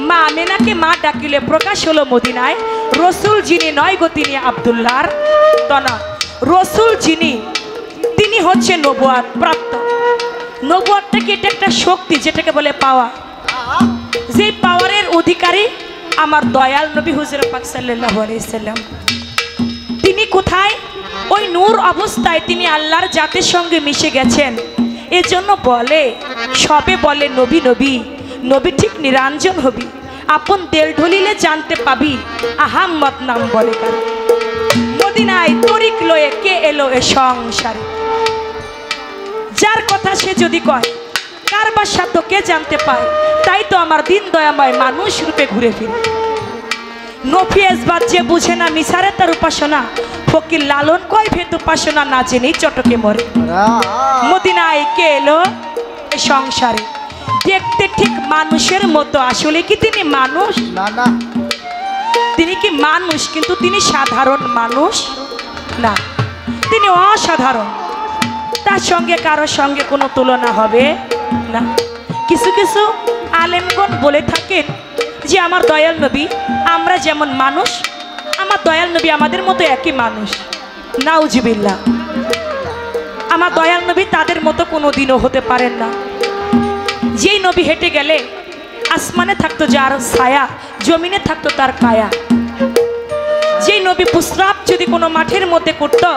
মা আমেনাকে মা ডাকিলে প্রকাশ হলো মদিনায়। রসুল যিনি নয় গো তিনি আব্দুল্লাহর তো নয়। রসুল যিনি, তিনি হচ্ছে নবুয়ত প্রাপ্ত। নবুয়তটা কি? এটা একটা শক্তি, যেটাকে বলে পাওয়ার। যে পাওয়ারের অধিকারী আমার দয়াল নবী হুজুর পাক সাল্লাল্লাহু আলাইহি সাল্লাম। তিনি কোথায়? ওই নূর অবস্থায় তিনি আল্লাহর জাতের সঙ্গে মিশে গেছেন। এজন্য বলে, সবে বলে নবী নবী, নবী ঠিক নিরঞ্জন হবি, আপন দেল ঢলিলে জানতে পাবি, আহাম্মদ নাম বলে কার। মদিনায় তরিক লয়ে কে এলো এ সংসারে? যার কথা সে যদি কয়, কার বা সাধ্য কে জানতে পায়? তাই তো আমার দিন দয়াময় মানুষ রূপে ঘুরে ফিরে। নফিয়েজ বাদ যে বুঝে না মিসারে তার উপাসনা, ফকির লালন কয় ভেদ উপাসনা, না জেনেই চটকে মরে। মদিনায় কে এলো এ সংসারে? দেখতে ঠিক মানুষের মতো, আসলে কি তিনি মানুষ? না, তিনি কি মানুষ? কিন্তু তিনি সাধারণ মানুষ না, তিনি অসাধারণ। তার সঙ্গে কারোর সঙ্গে কোনো তুলনা হবে না। কিছু কিছু আলেমগণ বলে থাকেন যে আমার দয়াল নবী, আমরা যেমন মানুষ, আমার দয়াল নবী আমাদের মতো একই মানুষ। নাউজুবিল্লাহ, আমার দয়াল নবী তাদের মতো কোনো দিনও হতে পারেন না। যেই নবী হেঁটে গেলে আসমানে থাকতো যার ছায়া, জমিনে থাকতো তার কায়া। যেই নবী প্রস্রাব যদি কোনো মাঠের মধ্যে করতো,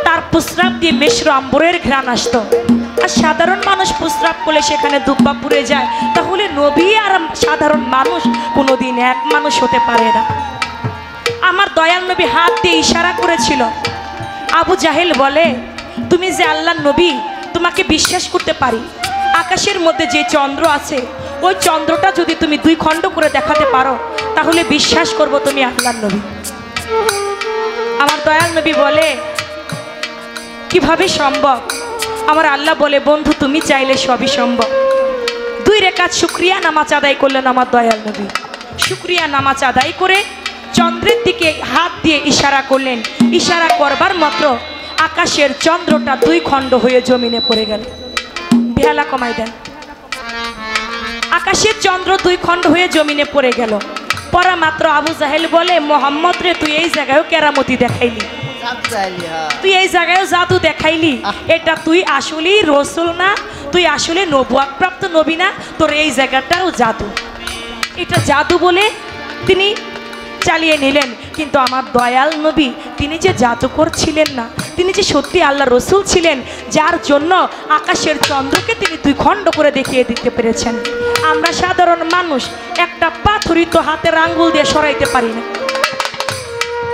তার প্রস্রাব দিয়ে মিশ্র আম্বরের ঘ্রাণ আসতো। আর সাধারণ মানুষ প্রস্রাব করলে সেখানে দুব্বা পুড়ে যায়। তাহলে নবী আর সাধারণ মানুষ কোনোদিন এক মানুষ হতে পারে না। আমার দয়াল নবী হাত দিয়ে ইশারা করেছিল। আবু জাহেল বলে, তুমি যে আল্লাহর নবী, তোমাকে বিশ্বাস করতে পারি। আকাশের মধ্যে যে চন্দ্র আছে, ওই চন্দ্রটা যদি তুমি দুই খণ্ড করে দেখাতে পারো, তাহলে বিশ্বাস করব তুমি আল্লাহর নবী। আমার দয়াল নবী বলে, কিভাবে সম্ভব? আমার আল্লাহ বলে, বন্ধু তুমি চাইলে সবই সম্ভব। 2 রাকাত শুকরিয়া নামাজ আদায় করলেন আমার দয়াল নবী। শুকরিয়া নামাজ আদায় করে চন্দ্রের দিকে হাত দিয়ে ইশারা করলেন। ইশারা করবার মাত্র আকাশের চন্দ্রটা 2 খণ্ড হয়ে জমিনে পড়ে গেল। বেহালা কমাই দেন। আকাশের চন্দ্র 2 খণ্ড হয়ে জমিনে পড়ে গেল। পরা মাত্র আবু জাহেল বলে, মোহাম্মদ রে, তুই এই জায়গায়ও কেরামতি দেখাইলি, তুই এই জায়গায়ও জাদু দেখাইলি। এটা তুই আসলেই রসুল না, তুই আসলে নবুয়ত প্রাপ্ত নবী না, তোর এই জায়গাটাও জাদু। এটা জাদু বলে তিনি চালিয়ে নিলেন। কিন্তু আমার দয়াল নবী, তিনি যে জাদুকর ছিলেন না, তিনি যে সত্যি আল্লাহ রসুল ছিলেন, যার জন্য আকাশের চন্দ্রকে তিনি 2 খণ্ড করে দেখিয়ে দিতে পেরেছেন। আমরা সাধারণ মানুষ একটা পাথরই তো হাতের আঙ্গুল দিয়ে সরাইতে পারি না।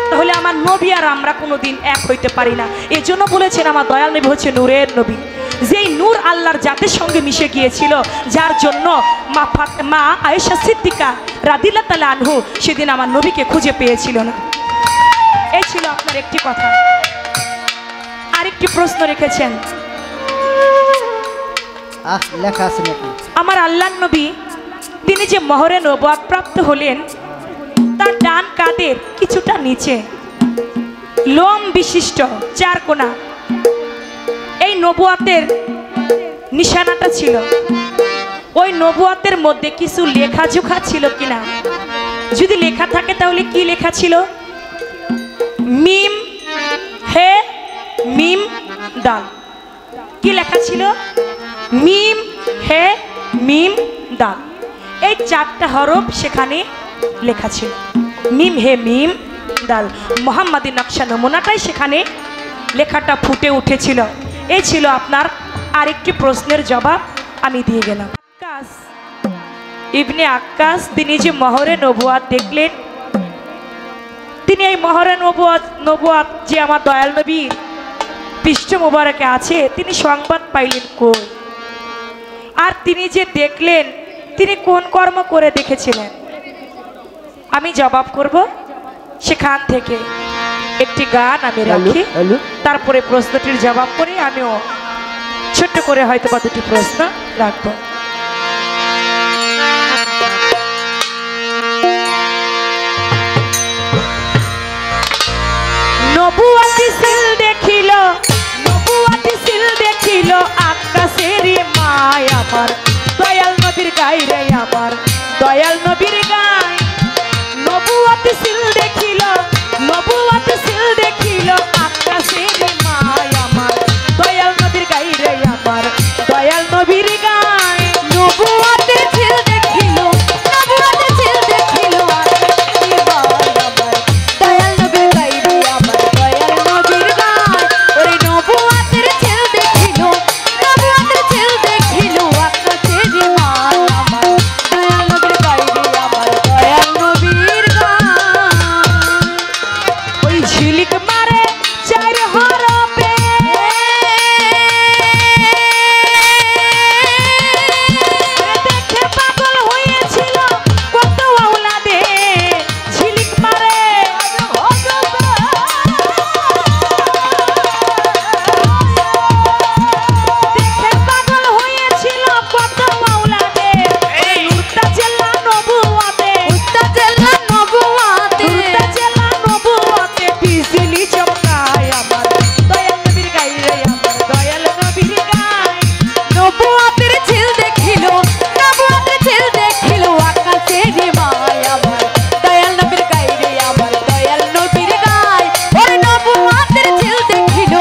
তাহলে আমার নবী আর আমরা কোনোদিন এক হইতে পারি না। এই জন্য বলেছেন আমার দয়াল নবী হচ্ছে নূরের নবী। যেই নূর আল্লাহর জাতের সঙ্গে মিশে গিয়েছিল, যার জন্য মা আয়েশা সিদ্দিকা রাদিয়াল্লাহু তাআলা আনহু সেদিন আমার নবীকে খুঁজে পেয়েছিল না। এই ছিল আপনার একটি কথা। আরেকটি প্রশ্ন রেখেছেন, লেখা আছে নাকি? আমার আল্লাহর নবী তিনি যে মহরে নবুয়াত প্রাপ্ত হলেন তার ডান কাঁধের কিছুটা নিচে লোম বিশিষ্ট চার কোনা এই নবুয়াতের নিশানাটা ছিল। ওই নবুয়াতের মধ্যে কিছু লেখাজোখা ছিল কিনা, যদি লেখা থাকে তাহলে কি লেখা ছিল? মিম হে মিম দাল। কি লেখা ছিল? মিম হে মিম দাল। এই চারটা হরফ সেখানে লেখা ছিল। মিম হে মিম দাল, মোহাম্মদী নকশা নমুনাটাই সেখানে লেখাটা ফুটে উঠেছিল। এই ছিল আপনার আরেকটি প্রশ্নের জবাব আমি দিয়ে গেলাম। আক্কাস ইবনে আক্কাস তিনি যে মহরে নবুয়াত দেখলেন, তিনি এই মহরে নবুয়াত যে আমার দয়াল নবীর পৃষ্ঠ মোবারকে আছে, তিনি সংবাদ পাইলেন কই? আর তিনি যে দেখলেন তিনি কোন কর্ম করে দেখেছিলেন? আমি জবাব করব সেখান থেকে একটি গান আমি রাখি, তারপরে প্রশ্নটির জবাব করে আমিও ছোট্ট করে হয়তো বা দুটি প্রশ্ন রাখবো। নবুয়াতি সিল দেখিল, নবুয়াতি সিল দেখিল আকাশের মায় আমার দয়াল নবীর গায় রে, আমার দয়াল নবীর গায়। নবুয়াতি সিল দেখিল, নবুয়াতি সিল দেখিল আকাশের মায় আমার দয়াল নবীর গায় রে, আমার দয়াল নবীর গায়। নবুয়াতি সিল দেখিল, নবুয়াতি সিল দেখিল আকাশের মায় আমার দয়াল নবীর গায় রে, আমার দয়াল নবীর গায়। ওরে নবুয়াতের সিল দেখিল, নবুয়াতের সিল দেখিল আকাশের মায় আমার দয়াল নবীর গায় রে, আমার দয়াল নবীর গায়। ওই ঝিলিক মারে চার হরপে, দেখে পাগল হয়েছিল কত আওলাদে। ঝিলিক মারে দেখে পাগল হয়েছিল কত আওলাদে। নূরটা জেলা নবুয়াতে, নূরটা জেলা নবুয়াতে, নূরটা জেলা নবুয়াতে বিজলি চমকায় আমার দয়াল নবীর গায় রে, আমার দয়াল নবীর গায়। নবুয়াতের ঝিল দেখিল, নবুয়াতের ঝিল দেখিল আকাশের মায় আমার দয়াল নবীর গায় রে, আমার দয়াল নবীর গায়। ওরে নবুয়াতের ঝিল দেখিল,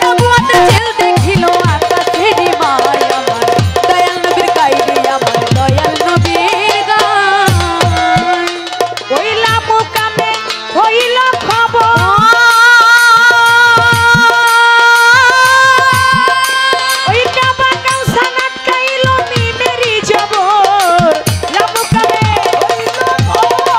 নবুয়াতের ঝিল দেখিল আকাশের মায় আমার দয়াল নবীর গায় রে, আমার দয়াল নবীর গায়। হইলা মুকামে হইল খবর, ওই কাবা কাউসানাত কাইল মিমেরি জবর। লামুকামে হইল খবর,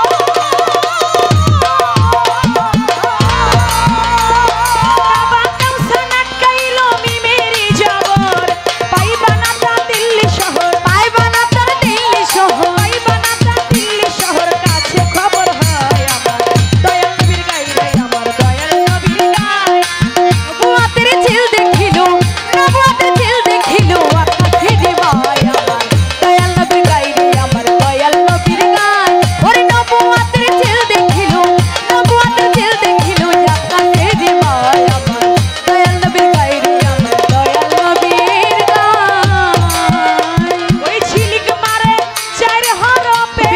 কাবা কাউসানাত কাইল মিমেরি জবর। পাইবানা তা দিল্লি শহর, পাইবানা তা দিল্লি শহর, পাইবানা তা দিল্লি শহর। কাছে খবর হয় আমার দয়াল নবীর গায় রে, আমার দয়াল নবীর গায়। নবুয়াতের ঝিল দেখিল, নবুয়াতের ঝিল দেখিল আকাশের মায় আমার দয়াল নবীর গায় রে, আমার দয়াল নবীর গায়। ওরে নবুয়াতের ঝিল দেখিল, নবুয়াতের ঝিল দেখিল আকাশের মায় আমার দয়াল নবীর গায় রে, আমার দয়াল নবীর গায়। ওই ঝিলিক মারে চার হরপে,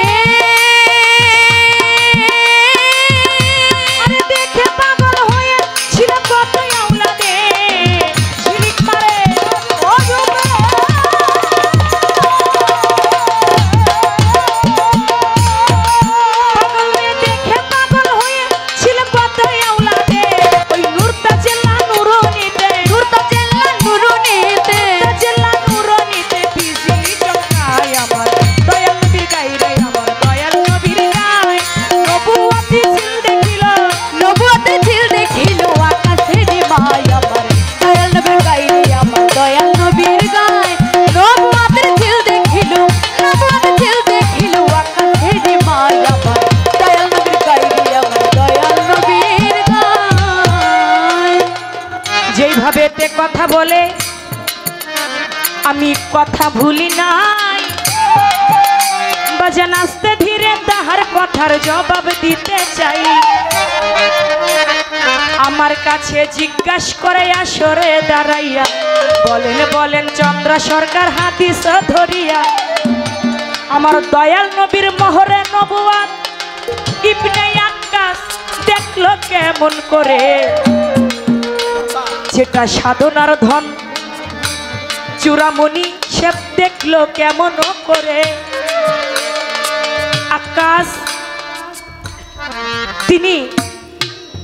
আরে দেখে পাগল হয়েছিল কত আওলাদে। ঝিলিক মারে ও ডুবে, পাগল রে দেখে পাগল হয়েছিল কত আওলাদে। ওই নূরটা জেলা নুরুনিতে, নূরটা জেলা নুরুনিতে, জেলা নুরুনিতে বিজলি চমকায় আমার দয়াল নবীর গায় রে, আমার দয়াল নবীর গায়। নবুয়াতি ঝিল দেখিল, নবুয়াতি ঝিল দেখিল আকাশের মায় আমার দয়াল নবীর গায় রে, আমার দয়াল নবীর গায়। নবুয়াতের ঝিল দেখিল, নবুয়াতের ঝিল দেখিল আকাশের মায় আমার দয়াল নবীর গায় রে, আমার দয়াল নবীর গায়। যেইভাবে তে কথা বলে আমি কথা ভুলি নাই, বাজান আস্তে ধীরে তাহার কথার জবাব দিতে চাই। আমার কাছে জিজ্ঞাসা করে আসরে দাঁড়াইয়া, বলেন বলেন চন্দ্র সরকার হাদিস ধরিয়া, আমার দয়াল নবীর মোহরে নবুয়াত ইবনে আক্কাস দেখলো কেমন করে, যেটা সাধনার ধন চূড়ামণি সে দেখলো কেমন করে। আক্কাস তিনি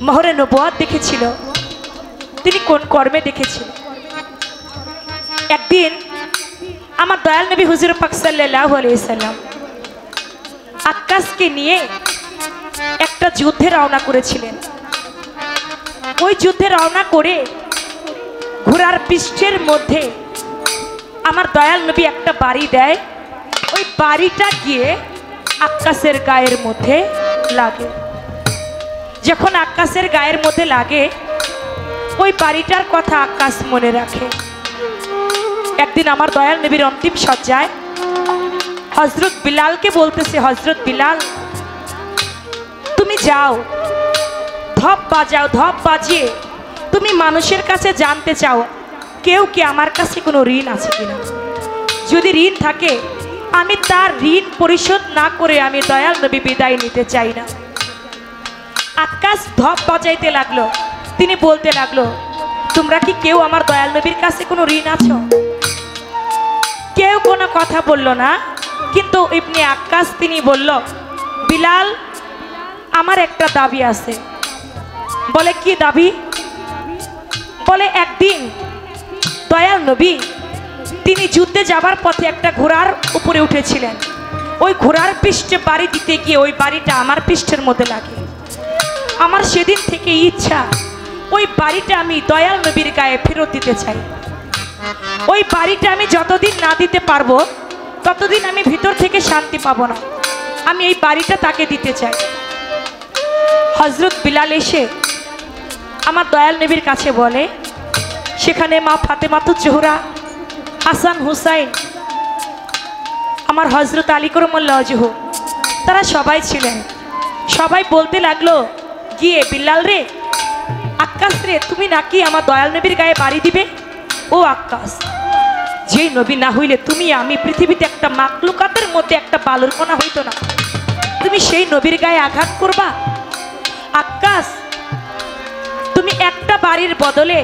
মোহরে নবুয়াত দেখেছিল, তিনি কোন কর্মে দেখেছিল? একদিন আমার দয়াল নবী হুজুর পাক সাল্লাল্লাহু আলাইহি সাল্লাম আক্কাসকে নিয়ে একটা যুদ্ধে রওনা করেছিলেন। ওই যুদ্ধে রওনা করে ঘোড়ার পৃষ্ঠের মধ্যে আমার দয়াল নবী একটা বাড়ি দেয়, ওই বাড়িটা গিয়ে আক্কাসের গায়ের মধ্যে লাগে। যখন আক্কাসের গায়ের মধ্যে লাগে, ওই বাড়িটার কথা আক্কাস মনে রাখে। একদিন আমার দয়াল নবীর অন্তিম সজ্জায় হযরত বিলালকে বলতেছে, হযরত বিলাল তুমি যাও, ধপ বাজাও, ধপ বাজিয়ে তুমি মানুষের কাছে জানতে চাও কেউ কি আমার কাছে কোনো ঋণ আছে কিনা। যদি ঋণ থাকে আমি তার ঋণ পরিশোধ না করে আমি দয়াল নবী বিদায় নিতে চাই না। আক্কাস ধপ বাজাইতে লাগলো, তিনি বলতে লাগলো তোমরা কি কেউ আমার দয়াল নবীর কাছে কোনো ঋণ আছো? কেউ কোনো কথা বলল না, কিন্তু ইবনে আক্কাস তিনি বলল, বিলাল আমার একটা দাবি আছে। বলে কি দাবি? বলে একদিন দয়াল নবী তিনি যুদ্ধে যাবার পথে একটা ঘোড়ার উপরে উঠেছিলেন, ওই ঘোড়ার পৃষ্ঠে বাড়ি দিতে গিয়ে ওই বাড়িটা আমার পৃষ্ঠের মধ্যে লাগে। আমার সেদিন থেকে ইচ্ছা ওই বাড়িটা আমি দয়াল নবীর গায়ে ফেরত দিতে চাই। ওই বাড়িটা আমি যতদিন না দিতে পারবো ততদিন আমি ভিতর থেকে শান্তি পাবো না, আমি এই বাড়িটা তাকে দিতে চাই। হযরত বিলাল এসে আমার দয়াল নবীর কাছে বলে, সেখানে মা ফাতেমাতুজ জোহরা, হাসান হুসাইন, আমার হযরত আলী করমুল্লাহ ওয়াজহু, তারা সবাই ছিলেন। সবাই বলতে লাগলো গিয়ে, বিল্লাল রে, আক্কাস রে, তুমি নাকি আমার দয়াল নবীর গায়ে বাড়ি দিবে? ও আক্কাস, যেই নবী না হইলে তুমি আমি পৃথিবীতে একটা মাকলুকাতের মধ্যে একটা বালুর কণা হইতো না, তুমি সেই নবীর গায়ে আঘাত করবা? আক্কাস তুমি একটা বাড়ির বদলে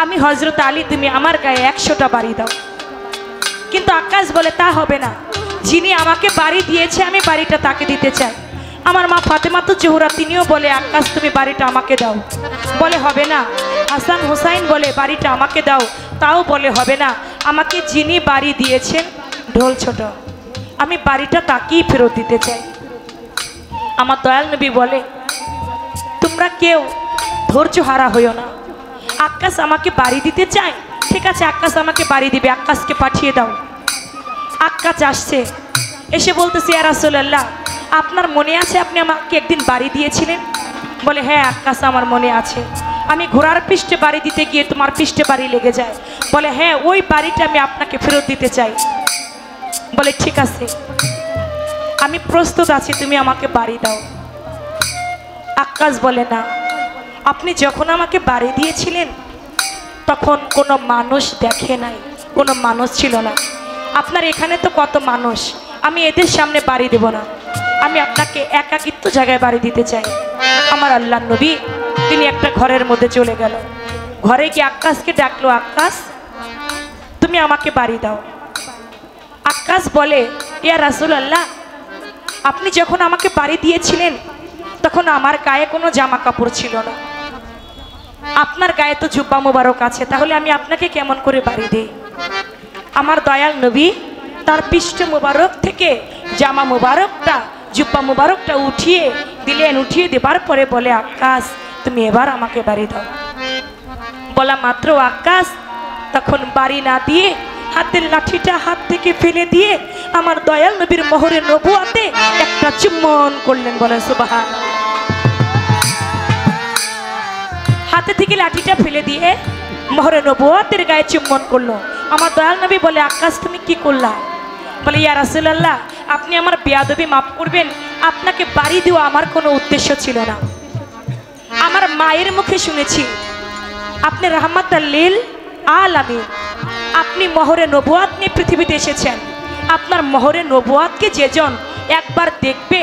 আমি হযরত আলী তুমি আমার গায়ে 100টা বাড়ি দাও। কিন্তু আক্কাস বলে তা হবে না, যিনি আমাকে বাড়ি দিয়েছে আমি বাড়িটা তাকে দিতে চাই। আমার মা ফাতেমাতুজ জোহরা তিনিও বলে, আক্কাস তুমি বাড়িটা আমাকে দাও। বলে হবে না। হাসান হুসাইন বলে বাড়িটা আমাকে দাও, তাও বলে হবে না। আমাকে যিনি বাড়ি দিয়েছেন ঢোল ছোট, আমি বাড়িটা তাকেই ফেরত দিতে চাই। আমার দয়াল নবী বলে তোমরা কেউ ধৈর্য হারা হইও না, আক্কাস আমাকে বাড়ি দিতে চায়, ঠিক আছে আক্কাস আমাকে বাড়ি দিবে, আক্কাসকে পাঠিয়ে দাও। আক্কাস আসছে, এসে বলতেছে ইয়া রাসূলুল্লাহ আপনার মনে আছে আপনি আমাকে একদিন বাড়ি দিয়েছিলেন? বলে হ্যাঁ আক্কাস আমার মনে আছে, আমি ঘোড়ার পৃষ্ঠে বাড়ি দিতে গিয়ে তোমার পৃষ্ঠে বাড়ি লেগে যায়। বলে হ্যাঁ ওই বাড়িটা আমি আপনাকে ফেরত দিতে চাই। বলে ঠিক আছে আমি প্রস্তুত আছি, তুমি আমাকে বাড়ি দাও। আক্কাস বলে না, আপনি যখন আমাকে বাড়ি দিয়েছিলেন তখন কোনো মানুষ দেখে নাই, কোনো মানুষ ছিল না। আপনার এখানে তো কত মানুষ, আমি এদের সামনে বাড়ি দেব না, আমি আপনাকে একাকিত্ব জায়গায় বাড়ি দিতে চাই। আমার আল্লাহর নবী তিনি একটা ঘরের মধ্যে চলে গেল, ঘরে গিয়ে আক্কাসকে ডাকলো, আক্কাস তুমি আমাকে বাড়ি দাও। আক্কাস বলে ইয়া রাসূলুল্লাহ আপনি যখন আমাকে বাড়ি দিয়েছিলেন তখন আমার গায়ে কোনো জামা কাপড় ছিল না, আপনার গায়ে তো জুব্বা মুবারক আছে, তাহলে আমি আপনাকে কেমন করে বাড়ি দেই? আমার দয়াল নবী তার পৃষ্ঠ মুবারক থেকে জামা মুবারকটা জুব্বা মুবারকটা উঠিয়ে দিলেন, উঠিয়ে দেবার পরে বলে আক্কাস তুমি এবার আমাকে বাড়ি দাও। বলা মাত্র আক্কাস তখন বাড়ি না দিয়ে হাতের লাঠিটা হাত থেকে ফেলে দিয়ে আমার দয়াল নবীর মোহরে নবুয়াতে একটা চুম্বন করলেন। বলেন সুবহানাল্লাহ। হাতে থেকে লাঠিটা ফেলে দিয়ে মোহরে নবুয়াতের গায়ে চুম্বন করলো। আমার দয়াল নবী বলে আক্কাস তুমি কি করলা? বলে ইয়া রাসূলুল্লাহ আপনি আমার বেয়াদবি মাফ করবেন, আপনাকে বাড়ি দেওয়া আমার কোনো উদ্দেশ্য ছিল না। আমার মায়ের মুখে শুনেছি আপনি রাহমাতাল লিল আলামিন, আপনি মহরে নবুয়াত নিয়ে পৃথিবীতে এসেছেন। আপনার মহরে নবুয়াতকে যেজন একবার দেখবে,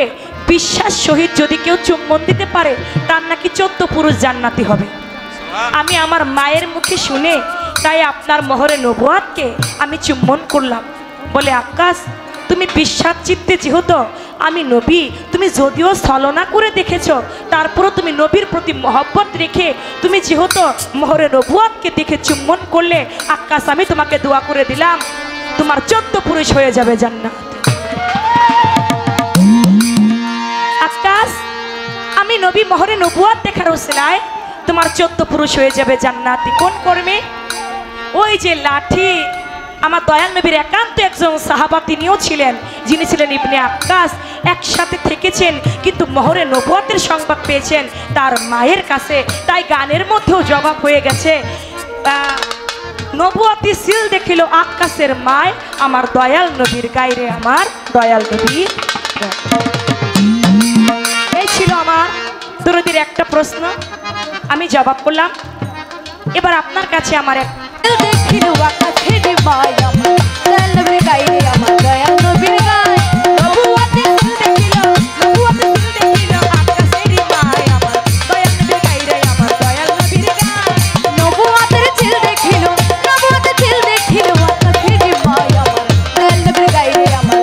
বিশ্বাস সহিত যদি কেউ চুম্বন দিতে পারে, তার নাকি 14 পুরুষ জান্নাতি হবে। আমি আমার মায়ের মুখে শুনে তাই আপনার মহরে নবুয়াতকে আমি চুম্বন করলাম। বলে আকাশ, তুমি বিশ্বাস চিত্তে যেহেতু আমি নবী, তুমি যদিও ছলনা করে দেখেছো, তারপরও তুমি নবীর প্রতি মহব্বত রেখে তুমি যেহেতু মহরে নবুয়াতকে দেখে চুম্বন করলে, আকাশ আমি তোমাকে দোয়া করে দিলাম, তোমার 14 পুরুষ হয়ে যাবে জান্নাত। আকাশ, আমি নবী মহরে নবুয়াত দেখার ওসিলায় তোমার 14 পুরুষ হয়ে যাবে জান্নাতি। কোন কর্মে? ওই যে লাঠি, আমার দয়াল নবীর একান্ত একজন সাহাবা তিনিও ছিলেন, যিনি ছিলেন ইবনে আক্কাস। একসাথে থেকেছেন কিন্তু মহরে নবুয়াতের সংবাদ পেয়েছেন তার মায়ের কাছে, তাই গানের মধ্যেও জবাব হয়ে গেছে, নবুয়াতি সিল দেখিল আক্কাসের মায়, আমার দয়াল নবীর গায়রে আমার দয়াল নবীর। এই ছিল আমার দরদির একটা প্রশ্ন, আমি জবাব করলাম। এবার আপনার কাছে আমার এক দেখিল আকাশের মায়, আমার দয়াল নবীর গায়ে, আমার দয়াল নবীর গায়ে নবুয়াতের সিল দেখিল, নবুয়াতের সিল দেখিল আকাশের মায়, আমার দয়াল নবীর গায়রে আমার দয়াল নবীর গায়। নবুয়াতের চিল দেখিল, নবুয়াতের চিল দেখিল আকাশের মায়, আমার দয়াল নবীর গায়ে, আমার